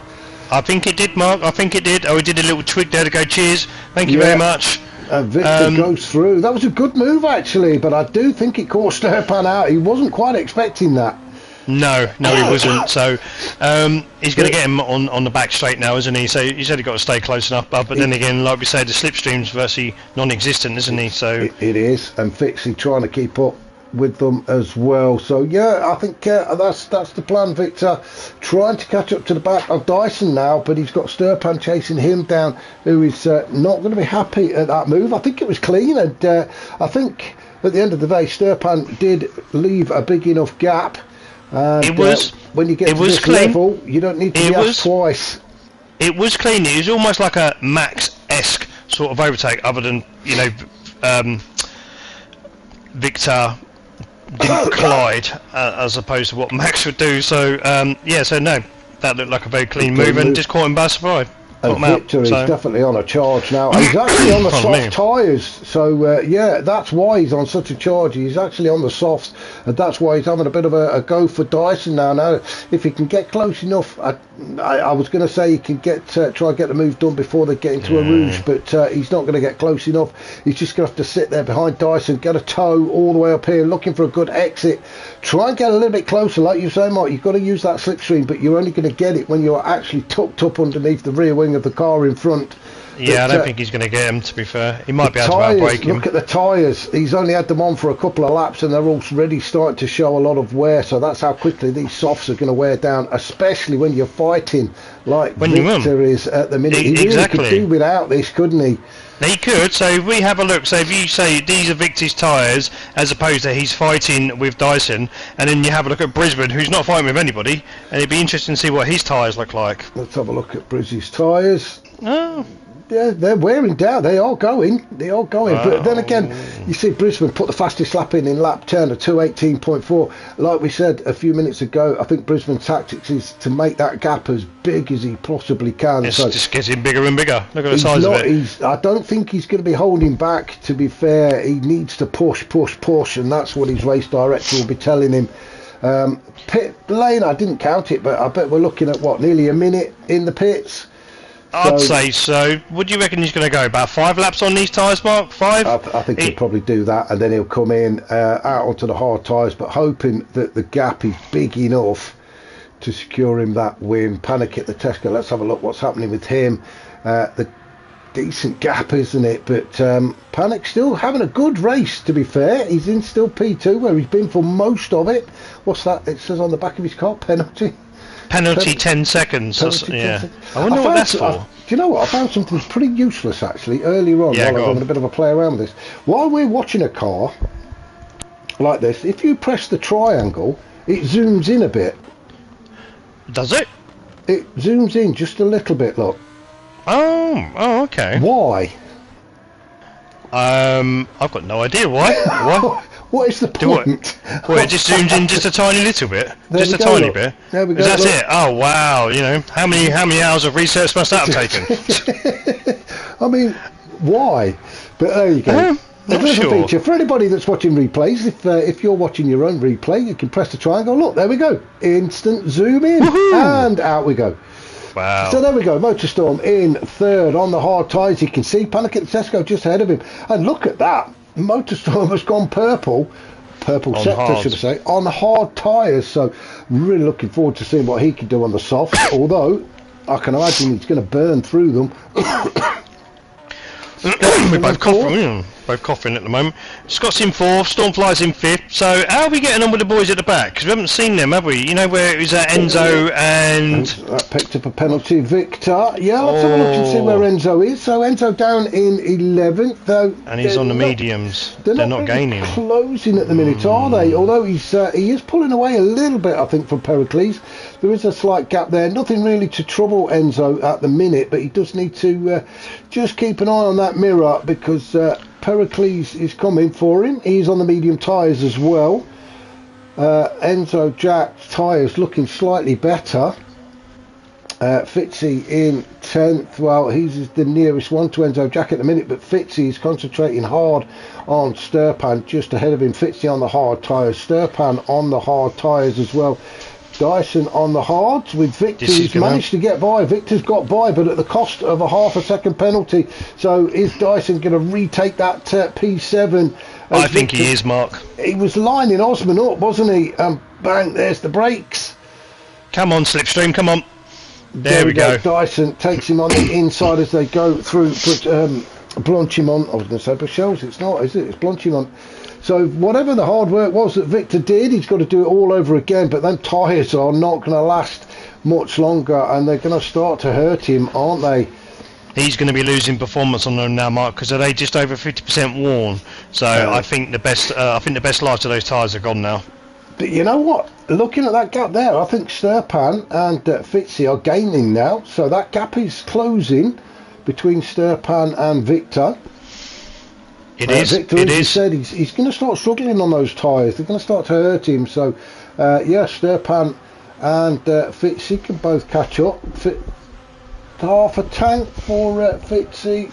B: I think it did, Mark. I think it did. Oh, he did a little twig there to go cheers. Thank you very much.
A: Victor goes through. That was a good move, actually, but I do think it caught Sturpan out. He wasn't quite expecting that.
B: No, he wasn't. So he's going to get him on the back straight now, isn't he? So he said he's got to stay close enough. But then again, like we say, the slipstream's virtually non-existent, isn't he? So
A: it is, and Fixie trying to keep up with them as well. So I think that's the plan. Victor trying to catch up to the back of Dyson now, but he's got Sturpan chasing him down, who is not going to be happy at that move. I think it was clean, and I think at the end of the day Sturpan did leave a big enough gap, and
B: it was
A: when you get to this level you don't need to be asked twice.
B: It was clean. It was almost like a Max-esque sort of overtake, other than Victor didn't collide as opposed to what Max would do. So yeah, so no, that looked like a very clean move and just caught him by surprise.
A: And Victor is definitely on a charge now. He's actually on the soft tyres, so yeah, that's why he's on such a charge. He's actually on the softs, and that's why he's having a bit of a go for Dyson now. Now, if he can get close enough, I was going to say he can try and get the move done before they get into a rouge, but he's not going to get close enough. He's just going to have to sit there behind Dyson, get a toe all the way up here, looking for a good exit. Try and get a little bit closer, like you say, Mark. You've got to use that slipstream, but you're only going to get it when you're actually tucked up underneath the rear wing of the car in front.
B: Yeah, but, I don't think he's going to get him, to be fair. He might be able to outbrake him.
A: Look at the tyres. He's only had them on for a couple of laps and they're already starting to show a lot of wear, so that's how quickly these softs are going to wear down, especially when you're fighting like Victor is at the minute. He really could do without this, couldn't he?
B: He could. So if we have a look, so if you say these are Victor's tyres as opposed to he's fighting with Dyson, and then you have a look at Brisbane, who's not fighting with anybody, and it'd be interesting to see what his tyres look like.
A: Let's have a look at Brisbane's tyres.
B: Oh.
A: Yeah, they're wearing down. They are going. But then again, you see Brisbane put the fastest lap in lap 10 at 2:18.4. Like we said a few minutes ago, I think Brisbane's tactics is to make that gap as big as he possibly can.
B: It's just getting bigger and bigger. Look at the size of it.
A: I don't think he's going to be holding back, to be fair. He needs to push, and that's what his race director will be telling him. Pit lane, I didn't count it, but I bet we're looking at, nearly a minute in the pits?
B: I'd say so. Would you reckon he's going to go about 5 laps on these tyres, Mark? 5?
A: I think he'll probably do that, and then he'll come in out onto the hard tyres, but hoping that the gap is big enough to secure him that win. Panic at the Tesco. Let's have a look what's happening with him. The decent gap, isn't it? But Panic still having a good race, to be fair. He's in still P2, where he's been for most of it. What's that? It says on the back of his car, penalty.
B: Penalty 10 seconds. Yeah. 10 seconds. I wonder what that's for.
A: Do you know what? I found something pretty useless actually earlier on while I was having a bit of a play around with this. While we're watching a car like this, if you press the triangle, it zooms in a bit.
B: Does it?
A: It zooms in just a little bit, look.
B: Oh, okay.
A: Why?
B: I've got no idea why. What?
A: What is the point?
B: Well, it just zooms in just a tiny little bit. Just a tiny bit.
A: There we go.
B: That's it. Oh wow! You know, how many hours of research must that have taken?
A: I mean, why? But there you go. There's a feature for anybody that's watching replays. If you're watching your own replay, you can press the triangle. Look, there we go. Instant zoom in. Woohoo! And out we go.
B: Wow.
A: So there we go. Motorstorm in third on the hard tyres. You can see Panic at the Tesco just ahead of him. And look at that. Motorstorm has gone purple sector, should I say, on hard tyres. So really looking forward to seeing what he can do on the softs. Although I can imagine he's going to burn through them.
B: We're both coughing at the moment. Scott's in 4th, Stormfly's in 5th. So how are we getting on with the boys at the back? Because we haven't seen them, have we? You know where it was Enzo and...
A: That picked up a penalty, Victor. Yeah, let's have a look and see where Enzo is. So Enzo down in 11th, though.
B: And he's on the mediums. They're not really gaining.
A: Closing at the minute, are they? Although he is pulling away a little bit, I think, from Pericles. There is a slight gap there. Nothing really to trouble Enzo at the minute, but he does need to just keep an eye on that mirror, because Pericles is coming for him. He's on the medium tyres as well. Enzo Jack's tyres looking slightly better. Fitzy in 10th. Well, he's the nearest one to Enzo Jack at the minute, but Fitzy is concentrating hard on Sturpan just ahead of him. Fitzy on the hard tyres, Sturpan on the hard tyres as well. Dyson on the hards with Victor. He's managed to get by. Victor's got by, but at the cost of a half a second penalty. So is Dyson going to retake that P7?
B: I think he is, Mark.
A: He was lining Osman up, wasn't he? Bang, there's the brakes.
B: Come on, Slipstream, come on. There we go.
A: Dyson takes him on the inside as they go through. Put Blanchimont, I was going to say Bushels. It's not, is it? It's Blanchimont. So whatever the hard work was that Victor did, he's got to do it all over again. But them tyres are not going to last much longer, and they're going to start to hurt him, aren't they?
B: He's going to be losing performance on them now, Mark, because they're just over 50% worn. So I think the best life of those tyres are gone now.
A: But you know what? Looking at that gap there, I think Sturpan and Fitzy are gaining now. So that gap is closing between Sturpan and Victor.
B: It is.
A: Victor,
B: It
A: as you
B: is.
A: said, he's going to start struggling on those tyres. They're going to start to hurt him. So, yeah, Sturpan and Fitzy can both catch up. Half a tank for Fitzy.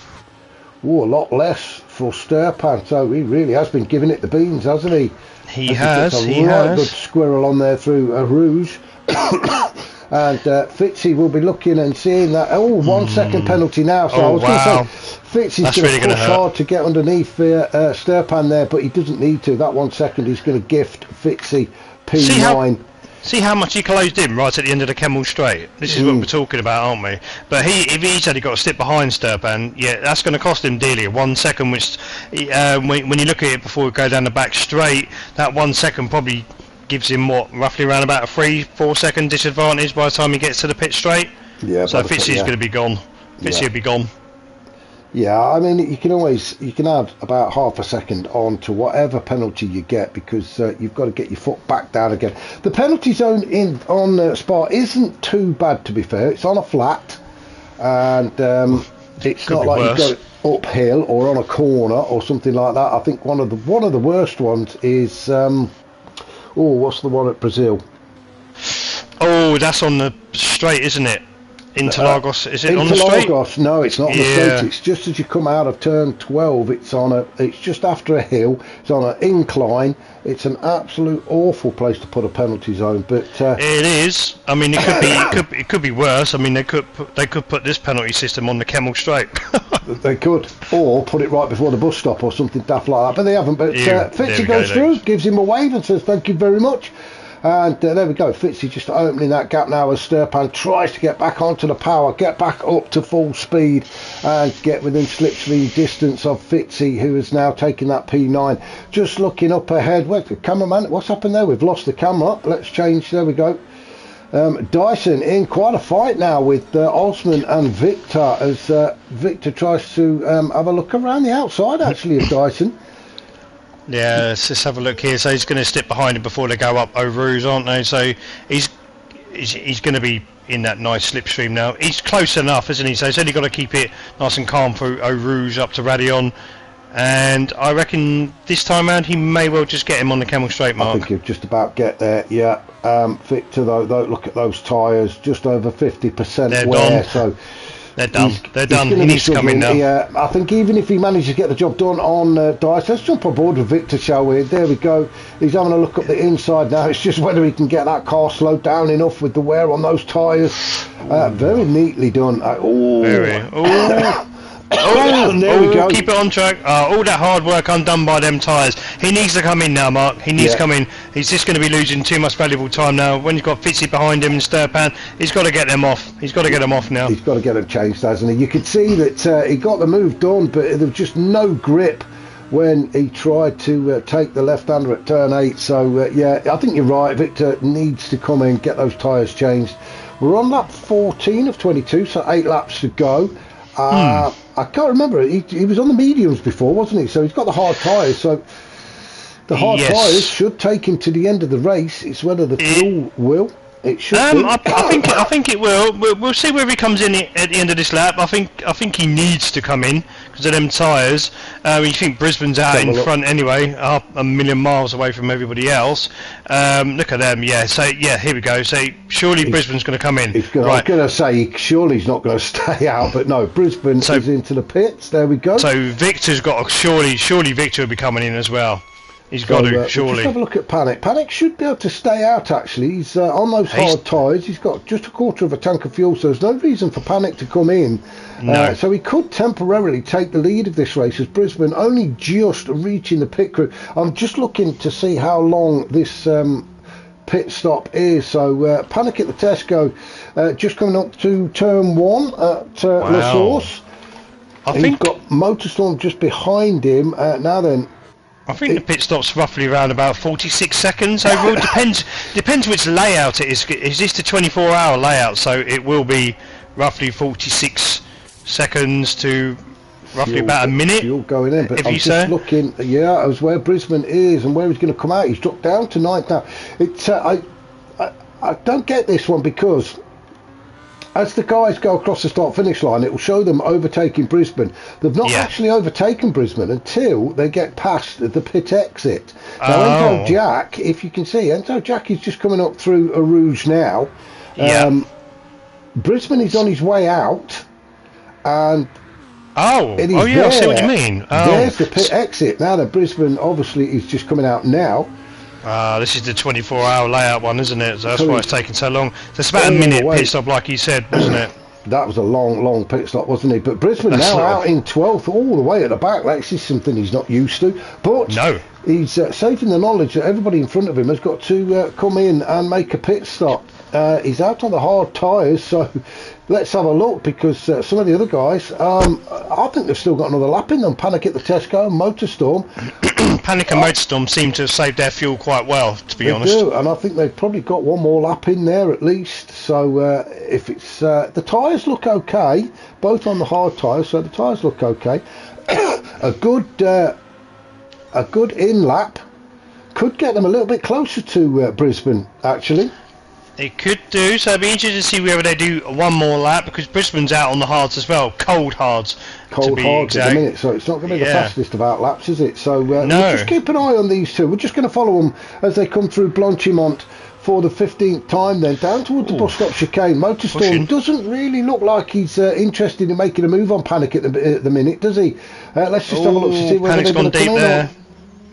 A: Oh, a lot less for Sturpan. So he really has been giving it the beans, hasn't he?
B: He has.
A: He has. Good squirrel on there through a Rouge. And Fitzy will be looking and seeing that. Oh, 1 second penalty now. So I was going to say, Fitzy's going to push hard to get underneath Sturpan there, but he doesn't need to. That 1 second he's going to gift Fitzy P9.
B: See how much he closed in right at the end of the Camel Straight. This is what we're talking about, aren't we? But if he's only got to step behind Sturpan, yeah, that's going to cost him dearly. 1 second, which when you look at it before we go down the back straight, that 1 second probably gives him roughly around about a 3-4 second disadvantage by the time he gets to the pit straight.
A: Yeah.
B: So Fitzy's going to be gone. Fitzy will be gone.
A: Yeah, I mean, you can add about half a second on to whatever penalty you get, because you've got to get your foot back down again. The penalty zone on Spa isn't too bad, to be fair. It's on a flat, and it's not like you go uphill or on a corner or something like that. I think one of the worst ones is what's the one at Brazil?
B: Oh, that's on the straight, isn't it? Interlagos, is it on the straight?
A: Interlagos, no, it's not on the straight. It's just as you come out of turn 12. It's just after a hill. It's on an incline. It's an absolute awful place to put a penalty zone. But
B: it is. I mean, it could be worse. I mean, they could put this penalty system on the Camel Straight.
A: They could, or put it right before the bus stop or something daft like that. But they haven't. But Fitzy goes through, gives him a wave and says, "Thank you very much." And there we go. Fitzy just opening that gap now as Sturpan tries to get back onto the power, get back up to full speed and get within slipstream distance of Fitzy, who is now taking that P9. Just looking up ahead. Where's the cameraman? What's happened there? We've lost the camera. Let's change. There we go. Dyson in quite a fight now with Osman and Victor, as Victor tries to have a look around the outside actually of Dyson.
B: Yeah, let's just have a look here. So he's going to step behind him before they go up Eau Rouge, aren't they? So he's going to be in that nice slipstream now. He's close enough, isn't he? So he's only got to keep it nice and calm through Eau Rouge up to Radion. And I reckon this time round he may well just get him on the Camel Straight, Mark.
A: I think he'll just about get there, yeah. Victor, though, look at those tyres, just over 50% wear. So
B: they're done. They're done. He needs to come in now.
A: Yeah, I think even if he manages to get the job done on Dice, let's jump on board with Victor, shall we? There we go. He's having a look up the inside now. It's just whether he can get that car slowed down enough with the wear on those tyres. Very neatly done. There we go.
B: Keep it on track. All that hard work undone by them tyres. He needs to come in now, Mark. He needs to come in. He's just going to be losing too much valuable time now. When you've got Fitzy behind him and Sturpan, he's got to get them off. He's got to get them off now.
A: He's got to get them changed, hasn't he? You could see that he got the move done, but there was just no grip when he tried to take the left-hander at turn 8. So, yeah, I think you're right. Victor needs to come in, get those tyres changed. We're on lap 14 of 22, so 8 laps to go. I can't remember. He was on the mediums before, wasn't he? So he's got the hard tyres. So the hard tyres should take him to the end of the race. It's whether the fuel will. It should.
B: I think it will. We'll see where he comes in at the end of this lap. I think he needs to come in because of them tyres. You think Brisbane's out in front anyway, up a million miles away from everybody else. Look at them. Yeah. So yeah, here we go. So surely Brisbane's going to come in.
A: I was going to say surely he's not going to stay out, but no, Brisbane is into the pits. There we go.
B: So Victor's got surely Victor will be coming in as well. He's got to, surely.
A: Just have a look at Panic. Panic should be able to stay out, actually. He's on those hard tyres. He's got just a quarter of a tank of fuel, so there's no reason for Panic to come in.
B: No.
A: So he could temporarily take the lead of this race, as Brisbane only just reaching the pit crew. I'm just looking to see how long this pit stop is. So Panic at the Tesco, just coming up to turn 1 at La Source. He's got Motorstorm just behind him. Now then,
B: I think the pit stop's roughly around about 46 seconds overall. Depends which layout it is. Is this the 24-hour layout? So it will be roughly 46 seconds to roughly about a minute.
A: Fuel going in, but
B: if
A: I'm
B: you
A: just looking. Yeah, as where Brisbane is and where he's going to come out. He's dropped down to 9th now. It's I don't get this one because as the guys go across the start-finish line, it will show them overtaking Brisbane. They've not actually overtaken Brisbane until they get past the pit exit. Now, Enzo Jack, if you can see, Enzo Jack is just coming up through a Rouge now. Brisbane is on his way out, and
B: I see what you mean.
A: There's the pit exit. Now that Brisbane obviously is just coming out now.
B: This is the 24-hour layout one, isn't it? So that's why it's taking so long. So it's about a minute pit stop, like you said, wasn't it?
A: That was a long pit stop, wasn't it? But Brisbane now out in 12th, all the way at the back. This is something he's not used to. But he's safe in the knowledge that everybody in front of him has got to come in and make a pit stop. He's out on the hard tyres, so let's have a look, because some of the other guys, I think they've still got another lap in them. Panic at the Tesco, Motorstorm.
B: Panic and Motorstorm seem to have saved their fuel quite well, to be honest.
A: They do, and I think they've probably got one more lap in there at least. So if it's the tyres look okay, both on the hard tyres, so the tyres look okay. a good in lap could get them a little bit closer to Brisbane, actually.
B: It could do, so it'd be interesting to see whether they do one more lap, because Brisbane's out on the hards as well, cold hards.
A: Cold hards at the minute, so it's not going to be the fastest of out laps, is it? So we'll just keep an eye on these two. We're just going to follow them as they come through Blanchimont for the 15th time, then down towards the bus stop chicane. Motorstorm doesn't really look like he's interested in making a move on Panic at the minute, does he? Let's just have a look to see whether they're going to come in.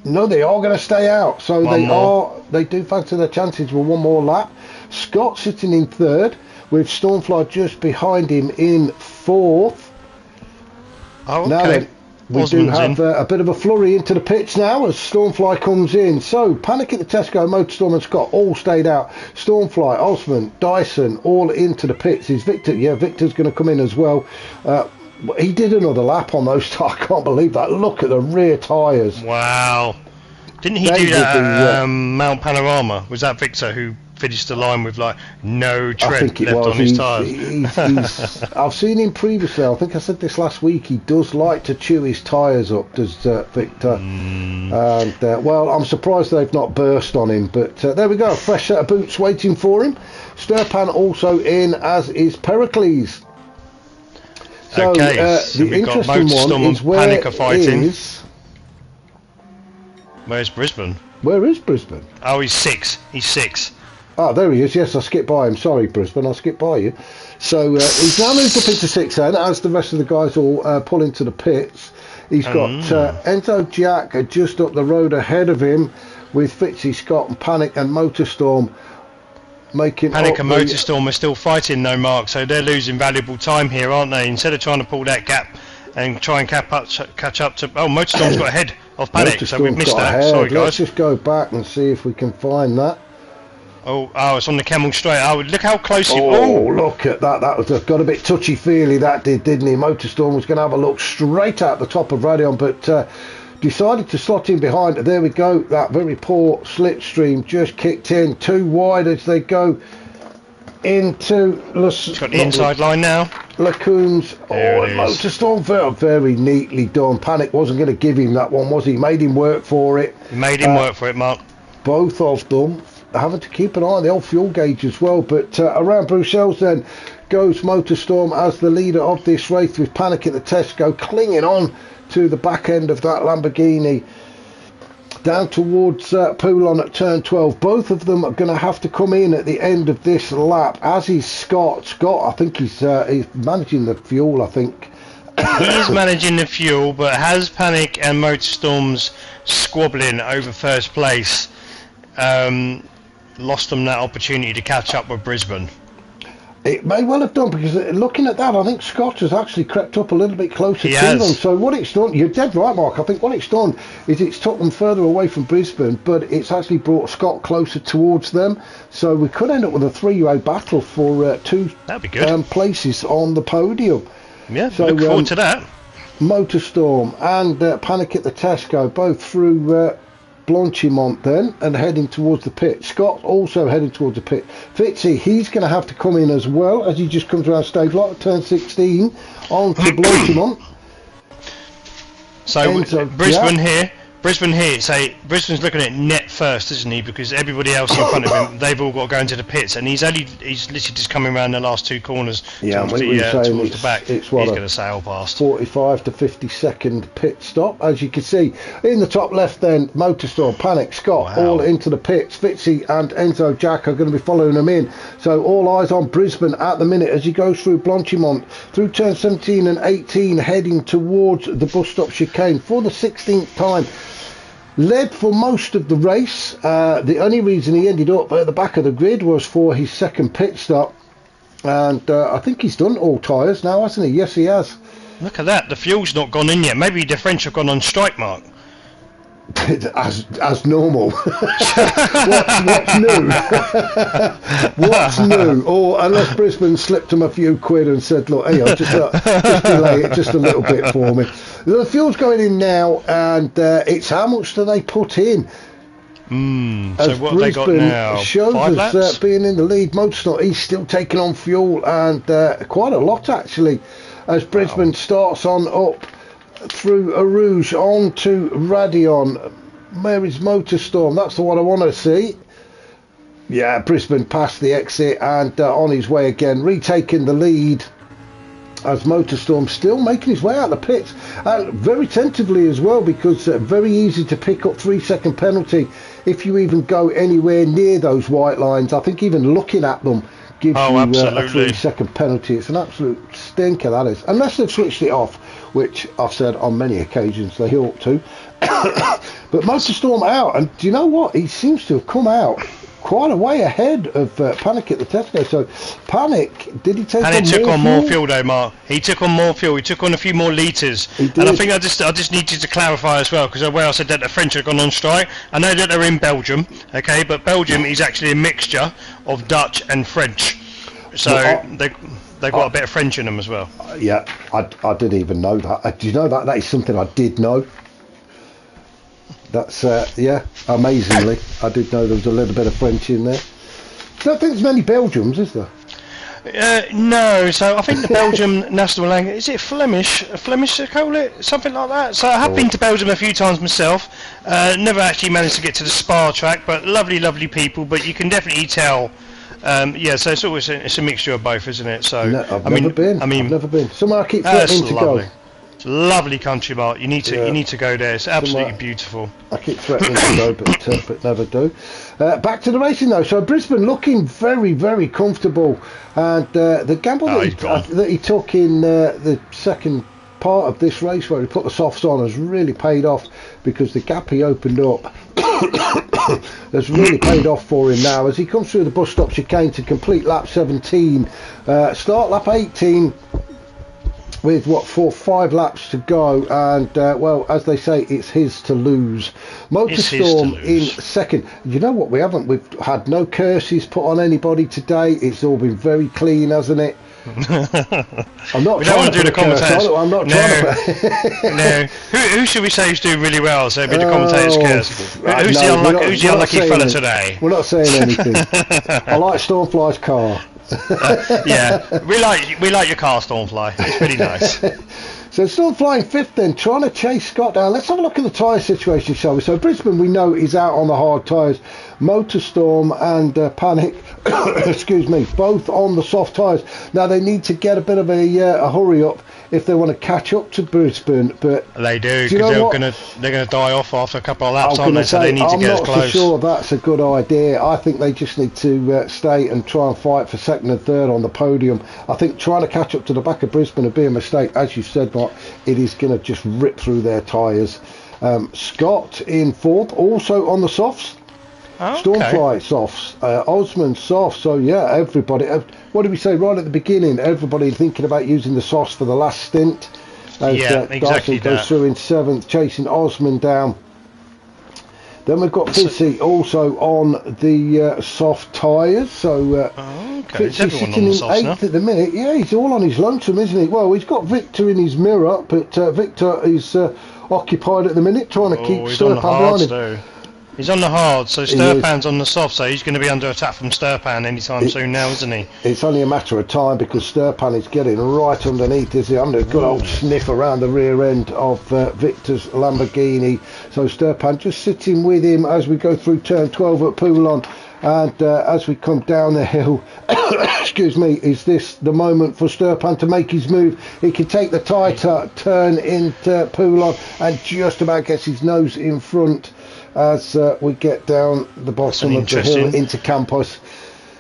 A: No, they are going to stay out. So they do fancy their chances with one more lap. Scott sitting in third, with Stormfly just behind him in fourth.
B: Oh, okay.
A: Now then, we do have a bit of a flurry into the pits now as Stormfly comes in. So, Panic at the Tesco, Motorstorm and Scott all stayed out. Stormfly, Osmond, Dyson, all into the pits. Is Victor? Yeah, Victor's going to come in as well. He did another lap on those. I can't believe that. Look at the rear tyres.
B: Wow. Didn't he do that Mount Panorama? Was that Victor who finished the line with like no tread left on his tyres?
A: I've seen him previously. I think I said this last week. He does like to chew his tyres up, does Victor. And well, I'm surprised they've not burst on him. But there we go, a fresh set of boots waiting for him. Sturpan also in, as is Pericles. So,
B: so
A: the interesting one is where
B: Panic are fighting. Where's Brisbane?
A: Where is Brisbane?
B: Oh, he's six. He's six.
A: Oh, there he is. Yes, I skipped by him. Sorry, Brisbane, I skipped by you. So he's now moved up into 6 then, as the rest of the guys all pull into the pits. He's got Enzo Jack just up the road ahead of him, with Fitzy, Scott and Panic and Motorstorm making
B: Panic and Motorstorm are still fighting though, Mark, so they're losing valuable time here, aren't they? Instead of trying to pull that gap and try and catch up to... Oh, Motorstorm's got ahead of Panic, so we've missed that. Sorry, guys.
A: Let's just go back and see if we can find that.
B: Oh, it's on the Camel Straight. Oh, look how close he...
A: Oh, look at that. That was got a bit touchy-feely, that didn't he? Motorstorm was going to have a look straight at the top of Radion, but decided to slot in behind. There we go. That very poor slipstream just kicked in. Too wide as they go into...
B: It's got the inside line now.
A: Lacoons. And Motorstorm, very neatly done. Panic wasn't going to give him that one, was he? Made him work for it.
B: He made him work for it, Mark.
A: Both of them having to keep an eye on the old fuel gauge as well. But around Bruxelles then goes Motorstorm as the leader of this race, with Panic at the Tesco clinging on to the back end of that Lamborghini down towards Poulon at turn 12. Both of them are going to have to come in at the end of this lap, as is Scott. Scott, I think he's managing the fuel, I think.
B: He is managing the fuel, but has Panic and Motorstorm's squabbling over first place lost them that opportunity to catch up with Brisbane?
A: It may well have done, because looking at that, I think Scott has actually crept up a little bit closer to them. So what it's done, you're dead right, Mark. I think what it's done is it's took them further away from Brisbane, but it's actually brought Scott closer towards them. So we could end up with a three-way battle for two places on the podium.
B: Yeah, so, look forward to that.
A: Motorstorm and Panic at the Tesco both through Blanchimont then, and heading towards the pit. Scott also heading towards the pit. Fitzy, he's going to have to come in as well, as he just comes around stage lot, turn 16 on to Blanchimont.
B: So Brisbane here, Brisbane here, Brisbane's looking at net first, isn't he? Because everybody else in front of him, they've all got to go into the pits, and he's literally just coming around the last 2 corners towards the back. He's going to sail past.
A: 45 to 50 second pit stop, as you can see in the top left. Then Motorstorm, Panic, Scott, all into the pits. Fitzy and Enzo Jack are going to be following them in. So all eyes on Brisbane at the minute as he goes through Blanchimont, through turn 17 and 18, heading towards the bus stop chicane for the 16th time. Led for most of the race. The only reason he ended up at the back of the grid was for his second pit stop. And I think he's done all tyres now, hasn't he? Yes, he has.
B: Look at that. The fuel's not gone in yet. Maybe the French have gone on strike, Mark.
A: as normal. what's new? What's new? Or unless Brisbane slipped him a few quid and said, look, hey, just delay it just a little bit for me. The fuel's going in now, and it's how much do they put in?
B: So what have they got now?
A: Shows
B: 5
A: us
B: laps?
A: Being in the lead. Motorstorm, he's still taking on fuel, and quite a lot actually, as Brisbane starts on up through Arouge on to Radion. Where is Motorstorm? That's the one I want to see. Yeah, Brisbane past the exit and on his way again, retaking the lead as Motorstorm still making his way out the pits, very tentatively as well, because very easy to pick up 3-second penalty if you even go anywhere near those white lines. I think even looking at them gives you a 3-second penalty. It's an absolute stinker, that is, unless they've switched it off, which I've said on many occasions they ought to. But Motorstorm out, and do you know what? He seems to have come out quite a way ahead of Panic at the Tesco. So Panic, did he take
B: Panic took on more fuel though, Mark. He took on more fuel. He took on a few more litres. And I think I just need you to clarify as well, because where I said that the French have gone on strike, I know that they're in Belgium, okay, but Belgium is actually a mixture of Dutch and French. So they've got a bit of French in them as well.
A: Yeah, I didn't even know that. Do you know that? That is something I did know. That's, yeah, amazingly. I did know there was a little bit of French in there. I don't think there's many Belgians, is there?
B: No, so I think the Belgium national language, is it Flemish? Flemish they call it? Something like that. So I have been to Belgium a few times myself. Never actually managed to get to the Spa track, but lovely people. But you can definitely tell. Yeah, so it's always it's a mixture of both, isn't it? So
A: no, I've never been. Somewhere I keep threatening to go.
B: It's a lovely country, Mark. You need to go there. It's absolutely beautiful.
A: I keep threatening to go, but never do. Back to the racing though. So Brisbane looking very comfortable, and the gamble that he took in the second part of this race, where he put the softs on, has really paid off, because the gap he opened up has really paid off for him now as he comes through the bus stop chicane to complete lap 17, start lap 18 with 5 laps to go, and well, as they say, it's his to lose. Motorstorm in second. You know what, we've had no curses put on anybody today. It's all been very clean, hasn't it? I'm not trying to do the commentators. I'm not trying to.
B: No. Who should we say is doing really well? So be the commentators' curse. Who's the unlucky fella today?
A: We're not saying anything. I like Stormfly's car.
B: Yeah, we like your car, Stormfly. It's pretty nice.
A: So Stormfly in 5th then, trying to chase Scott down. Let's have a look at the tyre situation, shall we? So Brisbane, we know, is out on the hard tyres. Motorstorm and Panic, excuse me, both on the soft tyres. Now they need to get a bit of a hurry up if they want to catch up to Brisbane, but
B: they do, because they're gonna die off after a couple of laps, aren't they? So they need to get as close.
A: I'm not for sure that's a good idea. I think they just need to stay and try and fight for 2nd and 3rd on the podium. I think trying to catch up to the back of Brisbane would be a mistake. As you said, Mark, it is going to just rip through their tyres. Scott in 4th, also on the softs. Stormfly softs, Osman softs. So yeah, everybody. What did we say right at the beginning? Everybody thinking about using the softs for the last stint. As,
B: exactly.
A: Darcy goes through in 7th, chasing Osman down. Then we've got Fitzy also on the soft tyres. So Fitzy sitting in 8th at the minute. Yeah, he's all on his lonesome, isn't he? Well, he's got Victor in his mirror, but Victor is occupied at the minute, trying to keep Sturp behind him.
B: He's on the hard, so
A: He
B: Sturpan's on the soft, so he's going to be under attack from Sturpan anytime soon now, isn't he?
A: It's only a matter of time because Sturpan is getting right underneath, is he? I'm a good old sniff around the rear end of Victor's Lamborghini. So Sturpan just sitting with him as we go through turn 12 at Poulon. And as we come down the hill, excuse me, is this the moment for Sturpan to make his move? He can take the tighter turn into Poulon and just about gets his nose in front as we get down the bottom of the hill into Campos.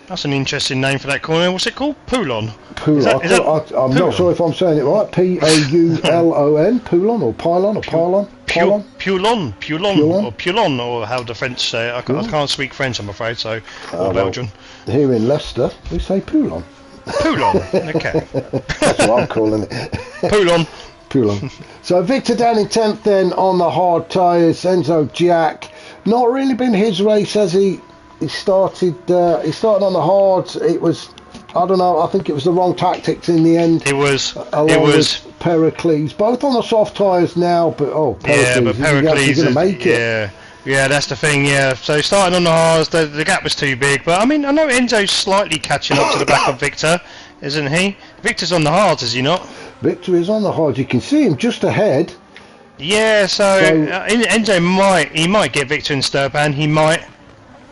B: That's an interesting name for that corner. What's it called? Poulon?
A: Poulon. I'm not sure if I'm saying it right. P-O-U-L-O-N. Poulon or Pylon or Pylon?
B: Poulon or Poulon, or how the French say it. I can't speak French, I'm afraid, so or Belgian.
A: Here in Leicester, we say Poulon.
B: Poulon, okay.
A: That's what I'm calling it. Poulon. So Victor down in 10th then on the hard tyres. Enzo Jack, not really been his race, has he? He started on the hards. It was, I don't know, I think it was the wrong tactics in the end.
B: It was
A: Pericles, both on the soft tyres now, but Pericles is going to make it.
B: Yeah, that's the thing, yeah. So starting on the hards, the gap was too big, but I mean, I know Enzo's slightly catching up to the back of Victor, isn't he? Victor's on the hards, is he not?
A: Victor is on the hards, you can see him just ahead.
B: Yeah, so Enzo might get Victor and Sturpan, he might.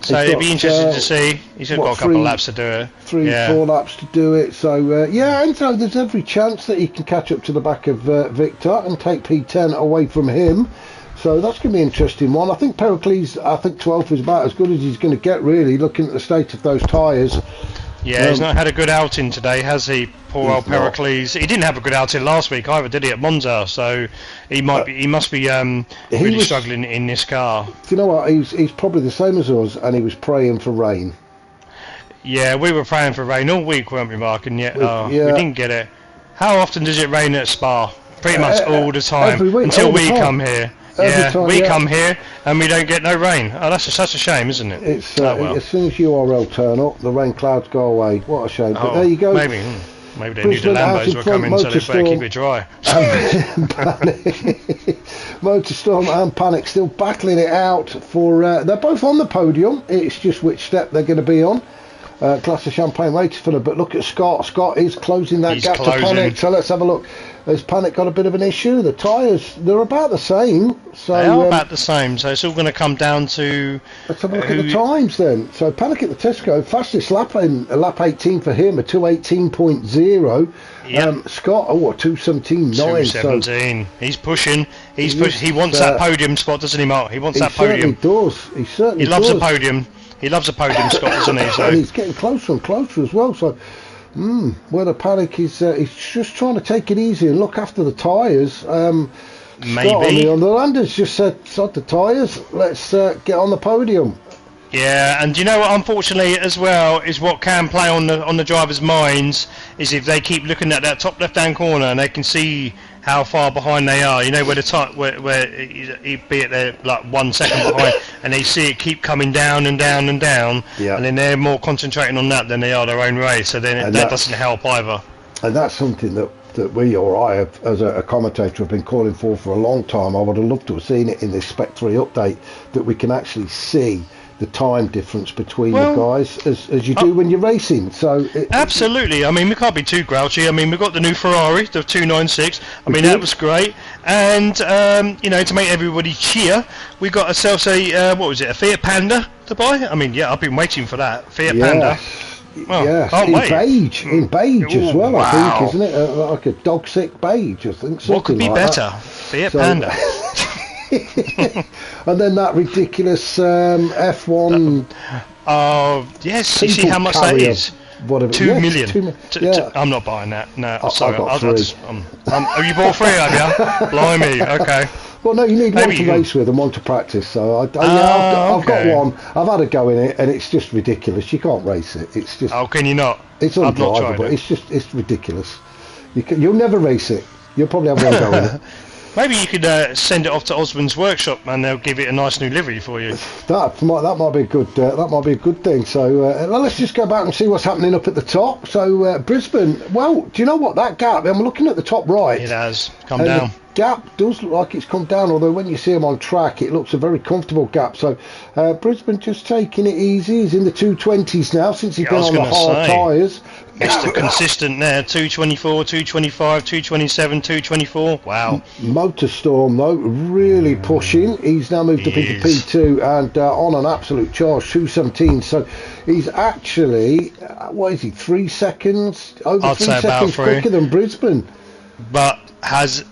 B: So it'd be interesting to see. He's got a couple of laps to do it.
A: 4 laps to do it. So yeah, Enzo, there's every chance that he can catch up to the back of Victor and take P10 away from him. So that's going to be an interesting one. I think Pericles, 12th is about as good as he's going to get, really, looking at the state of those tyres.
B: Yeah, he's not had a good outing today, has he? Poor old Pericles. He didn't have a good outing last week either, did he, at Monza? So he must be really struggling in this car.
A: Do you know what? He's probably the same as us, and he was praying for rain.
B: Yeah, we were praying for rain all week, weren't we, Mark? And yet, we didn't get it. How often does it rain at Spa? Pretty much all the time.
A: Every week,
B: until we come here. We
A: come
B: here and we don't get no rain. Oh, that's such a shame, isn't it?
A: It's as soon as URL turn up, the rain clouds go away. What a shame. But there you go.
B: Maybe they knew the Lambos were coming, so they better keep it dry.
A: Motorstorm and Panic still battling it out for. They're both on the podium. It's just which step they're going to be on. Glass of champagne waiting for them, but look at Scott. Scott is closing that gap to Panic. So let's have a look. Has Panic got a bit of an issue? The tyres, they're about the same. So
B: they are about the same. So it's all going to come down to.
A: Let's have a look at the times then. So Panic at the Tesco, fastest lap in lap 18 for him, a 2:18.0.
B: Yep.
A: Scott, a 2:17.9.
B: 2:17. He's pushing. He wants that podium spot, doesn't he, Mark? He wants that podium.
A: He certainly does.
B: He loves a podium. He loves a podium, Scott, doesn't he? So.
A: And he's getting closer and closer as well. So, whether Panic is he's just trying to take it easy and look after the tyres.
B: Maybe.
A: On the Landers just said, sod the tyres, let's get on the podium.
B: Yeah, and you know what, unfortunately as well, is what can play on the drivers' minds is if they keep looking at that top left-hand corner and they can see how far behind they are, you know, where he'd be at their, like 1 second behind, and they see it keep coming down and down and down, and then they're more concentrating on that than they are their own race, so then that doesn't help either. And
A: that's something that we or I have, as a commentator, have been calling for a long time. I would have loved to have seen it in this Spec 3 update, that we can actually see the time difference between the guys as you do when you're racing. So
B: absolutely. I mean, we can't be too grouchy. I mean, we've got the new Ferrari, the 296. I mean, that was great. And you know, to make everybody cheer, we got ourselves a what was it? A Fiat Panda to buy. I mean, yeah, I've been waiting for that Fiat Panda.
A: Well, yes, in beige as well. Wow. I think, isn't it? Like a dog sick beige, I think.
B: What could be
A: like
B: better? Fiat Panda.
A: And then that ridiculous F1.
B: Oh yes, you see how much that is.
A: Whatever.
B: 2 million. I'm not buying that. No, sorry. Have you bought 3? Have you? Blimey. Okay.
A: Well, no, you need one to race with and one to practice. So I've got one. I've had a go in it, and it's just ridiculous. You can't race it. It's just.
B: How can you not?
A: It's undrivable. It's ridiculous. You'll never race it. You'll probably have one go in it.
B: Maybe you could send it off to Osmond's workshop, and they'll give it a nice new livery for you.
A: That might be a good thing. So well, let's just go back and see what's happening up at the top. So Brisbane. Well, do you know what, that gap? I'm looking at the top right.
B: It has come down.
A: The gap does look like it's come down, although when you see them on track, it looks a very comfortable gap. So Brisbane just taking it easy. He's in the 220s now since he's been on the hard tyres.
B: Mr. Consistent there, 224, 225, 227, 224. Wow.
A: Motorstorm though, really pushing. He's now moved up into P2 and on an absolute charge, 217. So he's actually, what is he, 3 seconds? Over 3 seconds quicker than Brisbane.
B: But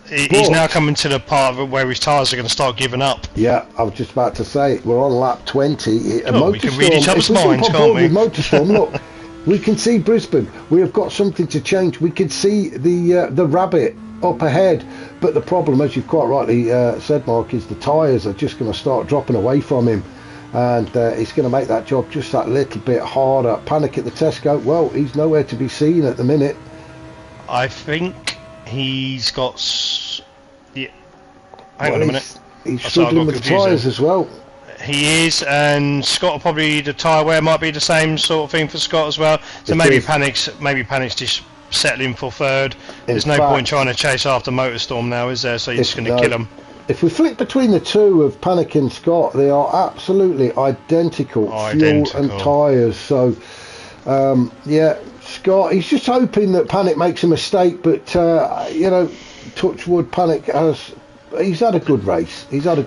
B: he's now coming to the part where his tyres are going to start giving up.
A: Yeah, I was just about to say, we're on lap 20.
B: We can read each other's minds, can't we?
A: With Motorstorm, look. We can see Brisbane. We have got something to change. We can see the rabbit up ahead. But the problem, as you've quite rightly said, Mark, is the tyres are just going to start dropping away from him. And it's going to make that job just that little bit harder. Panic at the Tesco. Well, he's nowhere to be seen at the minute.
B: I think he's got... Yeah. Hang on a minute.
A: He's struggling with the tyres as well.
B: He is, and Scott will probably, the tyre wear might be the same sort of thing for Scott as well. So maybe Panic's just settling for third. There's no point trying to chase after Motorstorm now, is there? So you're just going to kill him.
A: If we flick between the two of Panic and Scott, they are absolutely identical fuel and tyres. So yeah, Scott, he's just hoping that Panic makes a mistake, but you know, touch wood, Panic has. He's had a good race. He has.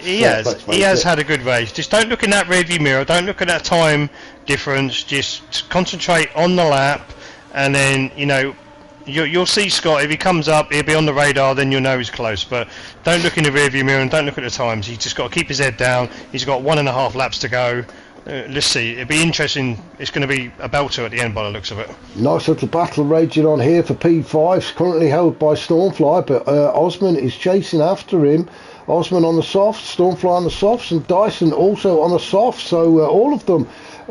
B: He has had a good race. Just don't look in that rearview mirror. Don't look at that time difference. Just concentrate on the lap, and then you'll see Scott. If he comes up, he'll be on the radar. Then you'll know he's close. But don't look in the rearview mirror and don't look at the times. He's just got to keep his head down. He's got 1.5 laps to go. Let's see. It'll be interesting. It's going to be a belter at the end by the looks of it.
A: Nice little battle raging on here for P5. Currently held by Stormfly, but Osman is chasing after him. Osman on the softs, Stormfly on the softs, and Dyson also on the softs. So all of them,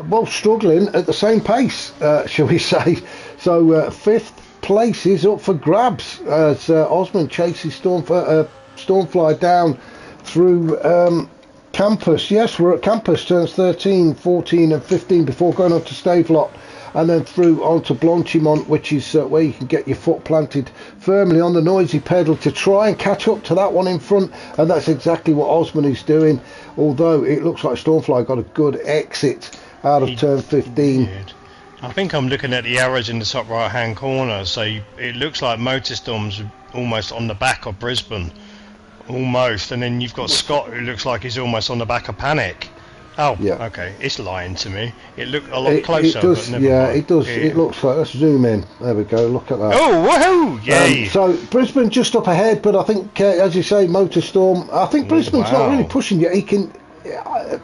A: well, struggling at the same pace, shall we say. So 5th place is up for grabs as Osman chases Stormfly down through... Campus, yes, we're at Campus, turns 13, 14 and 15 before going on to Stavelot and then through onto Blanchimont, which is where you can get your foot planted firmly on the noisy pedal to try and catch up to that one in front, and that's exactly what Osman is doing, although it looks like Stormfly got a good exit out of turn 15.
B: I think I'm looking at the arrows in the top right hand corner, so it looks like Motorstorm's almost on the back of Brisbane. Almost, and then you've got Scott, who looks like he's almost on the back of Panic. Oh, yeah. Okay, it's lying to me. It looked a lot closer.
A: It does,
B: but never mind.
A: It does. It looks like. Let's zoom in. There we go. Look at that.
B: Oh, woohoo! Yay!
A: So Brisbane just up ahead, but I think, as you say, Motorstorm. I think Brisbane's not really pushing yet. He can. Do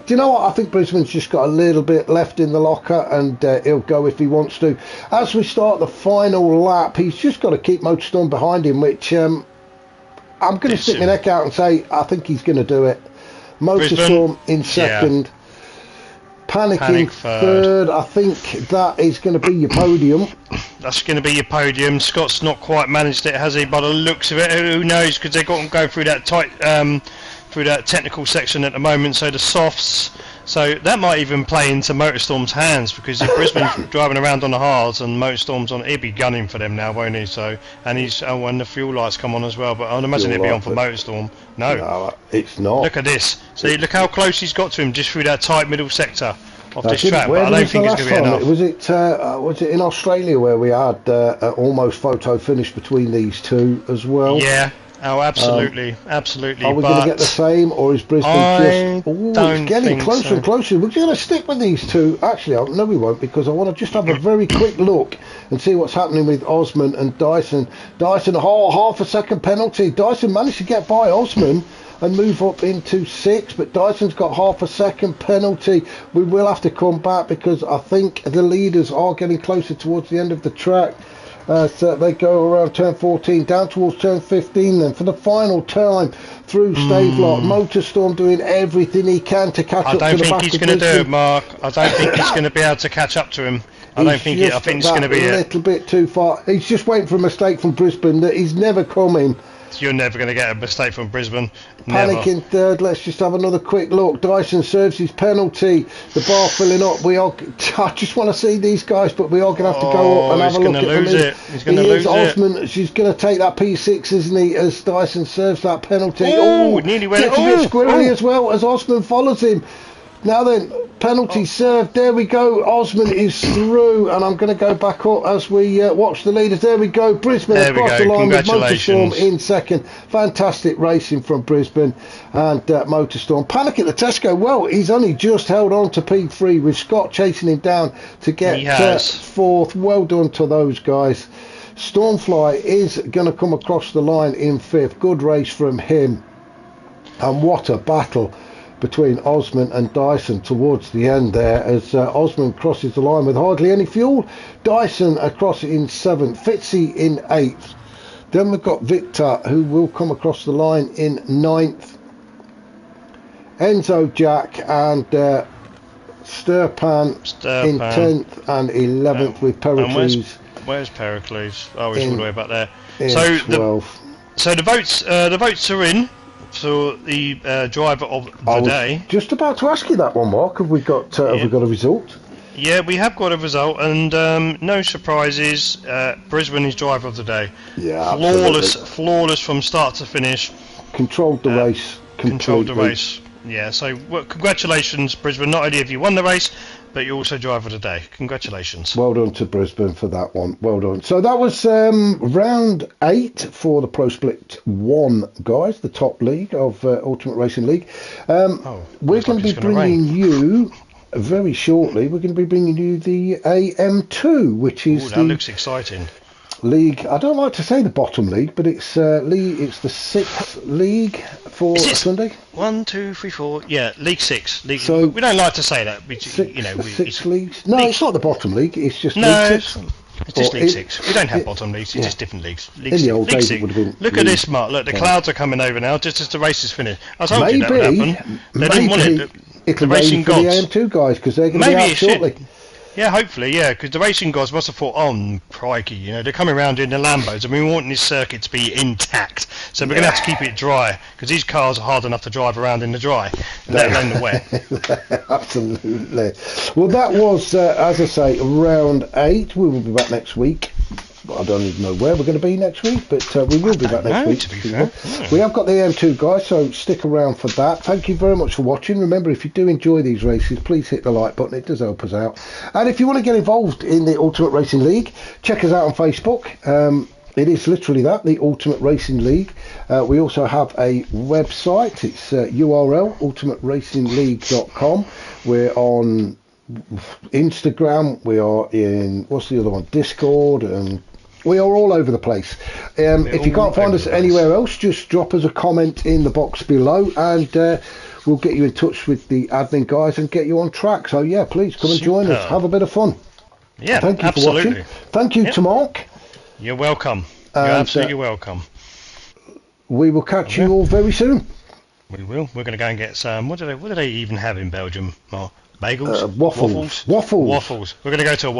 A: you know what? I think Brisbane's just got a little bit left in the locker, and he'll go if he wants to. As we start the final lap, he's just got to keep Motorstorm behind him, which. I'm going to stick my neck out and say I think he's going to do it. Motorstorm in second, Panic in third. I think that is going to be your podium.
B: That's going to be your podium. Scott's not quite managed it, has he? By the looks of it, who knows? Because they've got to go through that tight, through that technical section at the moment. So the softs. So that might even play into Motorstorm's hands, because if Brisbane's driving around on the hards and Motorstorm's on, he'll be gunning for them now, won't he? So, and when the fuel lights come on as well, but I'd imagine it'll be on for Motorstorm. No,
A: it's not.
B: Look at this. See, look how close he's got to him just through that tight middle sector of this track. But I don't think it's going to be enough.
A: Was it in Australia where we had almost photo finish between these two as well?
B: Yeah. Oh, absolutely, absolutely.
A: Are we going to get the same, or is Brisbane just... it's getting closer and closer. We're going to stick with these two. Actually, no, we won't, because I want to just have a very quick look and see what's happening with Osman and Dyson. Dyson, half a second penalty. Dyson managed to get by Osman and move up into 6th, but Dyson's got half a second penalty. We will have to come back, because I think the leaders are getting closer towards the end of the track. So they go around turn 14 down towards turn 15 then for the final time through Stavelot. Motorstorm doing everything he can to catch up to the back.
B: I don't think he's going to do it, Mark. I don't think he's going to be able to catch up to him. I think it's going to be
A: a little bit too far. He's just waiting for a mistake from Brisbane that he's never coming.
B: You're never going to get a mistake from Brisbane.
A: Panic
B: Never.
A: in third. Let's just have another quick look. Dyson serves his penalty. The bar filling up. I just want to see these guys, but we are going to have to go up and have a look at the lead.
B: He's going to lose it.
A: Osman. She's going to take that P6, isn't he? As Dyson serves that penalty.
B: Nearly went.
A: Gets a bit squirrely as well as Osman follows him. Now then, penalty served. There we go. Osman is through, and I'm going to go back up as we watch the leaders. There we go. Brisbane across the line with Motorstorm in second. Fantastic racing from Brisbane and Motorstorm. Panic at the Tesco. Well, he's only just held on to P3 with Scott chasing him down to get fourth. Well done to those guys. Stormfly is going to come across the line in fifth. Good race from him. And what a battle between Osman and Dyson towards the end there as Osman crosses the line with hardly any fuel. Dyson across in seventh, Fitzy in eighth. Then we've got Victor, who will come across the line in ninth. Enzo, Jack and Sturpan in 10th and 11th with Pericles.
B: Where's Pericles? Oh, he's all the way back there.
A: So 12th.
B: The votes are in for the driver of the day.
A: Just about to ask you that one, Mark. Have we got a result?
B: Yeah, we have got a result, and no surprises. Brisbane is driver of the day.
A: Yeah,
B: flawless from start to finish.
A: Controlled the race.
B: Controlled the race. Yeah. So congratulations, Brisbane. Not only have you won the race, but you're also driver of the day. Congratulations.
A: Well done to Brisbane for that one. Well done. So that was round 8 for the Pro Split 1, guys, the top league of Ultimate Racing League. We're going to be bringing you, very shortly, we're going to be bringing you the AM2, which is
B: that looks exciting.
A: League. I don't like to say the bottom league, but it's it's the 6th league for Sunday.
B: 1, 2, 3, 4. Yeah, League 6. So we don't like to say that.
A: Six leagues. No, it's not the bottom league. It's just League 6.
B: It's just League 6. We don't have bottom leagues. It's just different leagues.
A: In the old days, it would have been.
B: Look at this, Mark. Look, the clouds are coming over now, just as the race is finished. I told you that would happen. They didn't want it.
A: It'll rain for the AM2 guys because they're going to be out shortly.
B: Yeah, hopefully, yeah, because the racing guys must have thought, crikey, they're coming around in the Lambos, and we want this circuit to be intact, so we're going to have to keep it dry, because these cars are hard enough to drive around in the dry, let alone the wet.
A: Absolutely. Well, that was, as I say, round 8. We will be back next week. I don't even know where we're going to be next week, but we will be back next week.
B: To be fair.
A: We have got the AM2 guys, so stick around for that. Thank you very much for watching. Remember, if you do enjoy these races, please hit the like button. It does help us out. And if you want to get involved in the Ultimate Racing League, check us out on Facebook. It is literally that, the Ultimate Racing League. We also have a website. It's URL, ultimateracingligue.com. We're on Instagram. We are in, what's the other one? Discord, and we are all over the place. If you can't find us anywhere else, just drop us a comment in the box below, and we'll get you in touch with the admin guys and get you on track. So yeah, please come and join us. Have a bit of fun.
B: Yeah,
A: thank you for watching. Thank you to Mark.
B: You're welcome. You're absolutely welcome.
A: We will catch you all very soon.
B: We will. We're going to go and get some. What do they even have in Belgium? Bagels?
A: Waffles.
B: Waffles. We're going to go to a waffle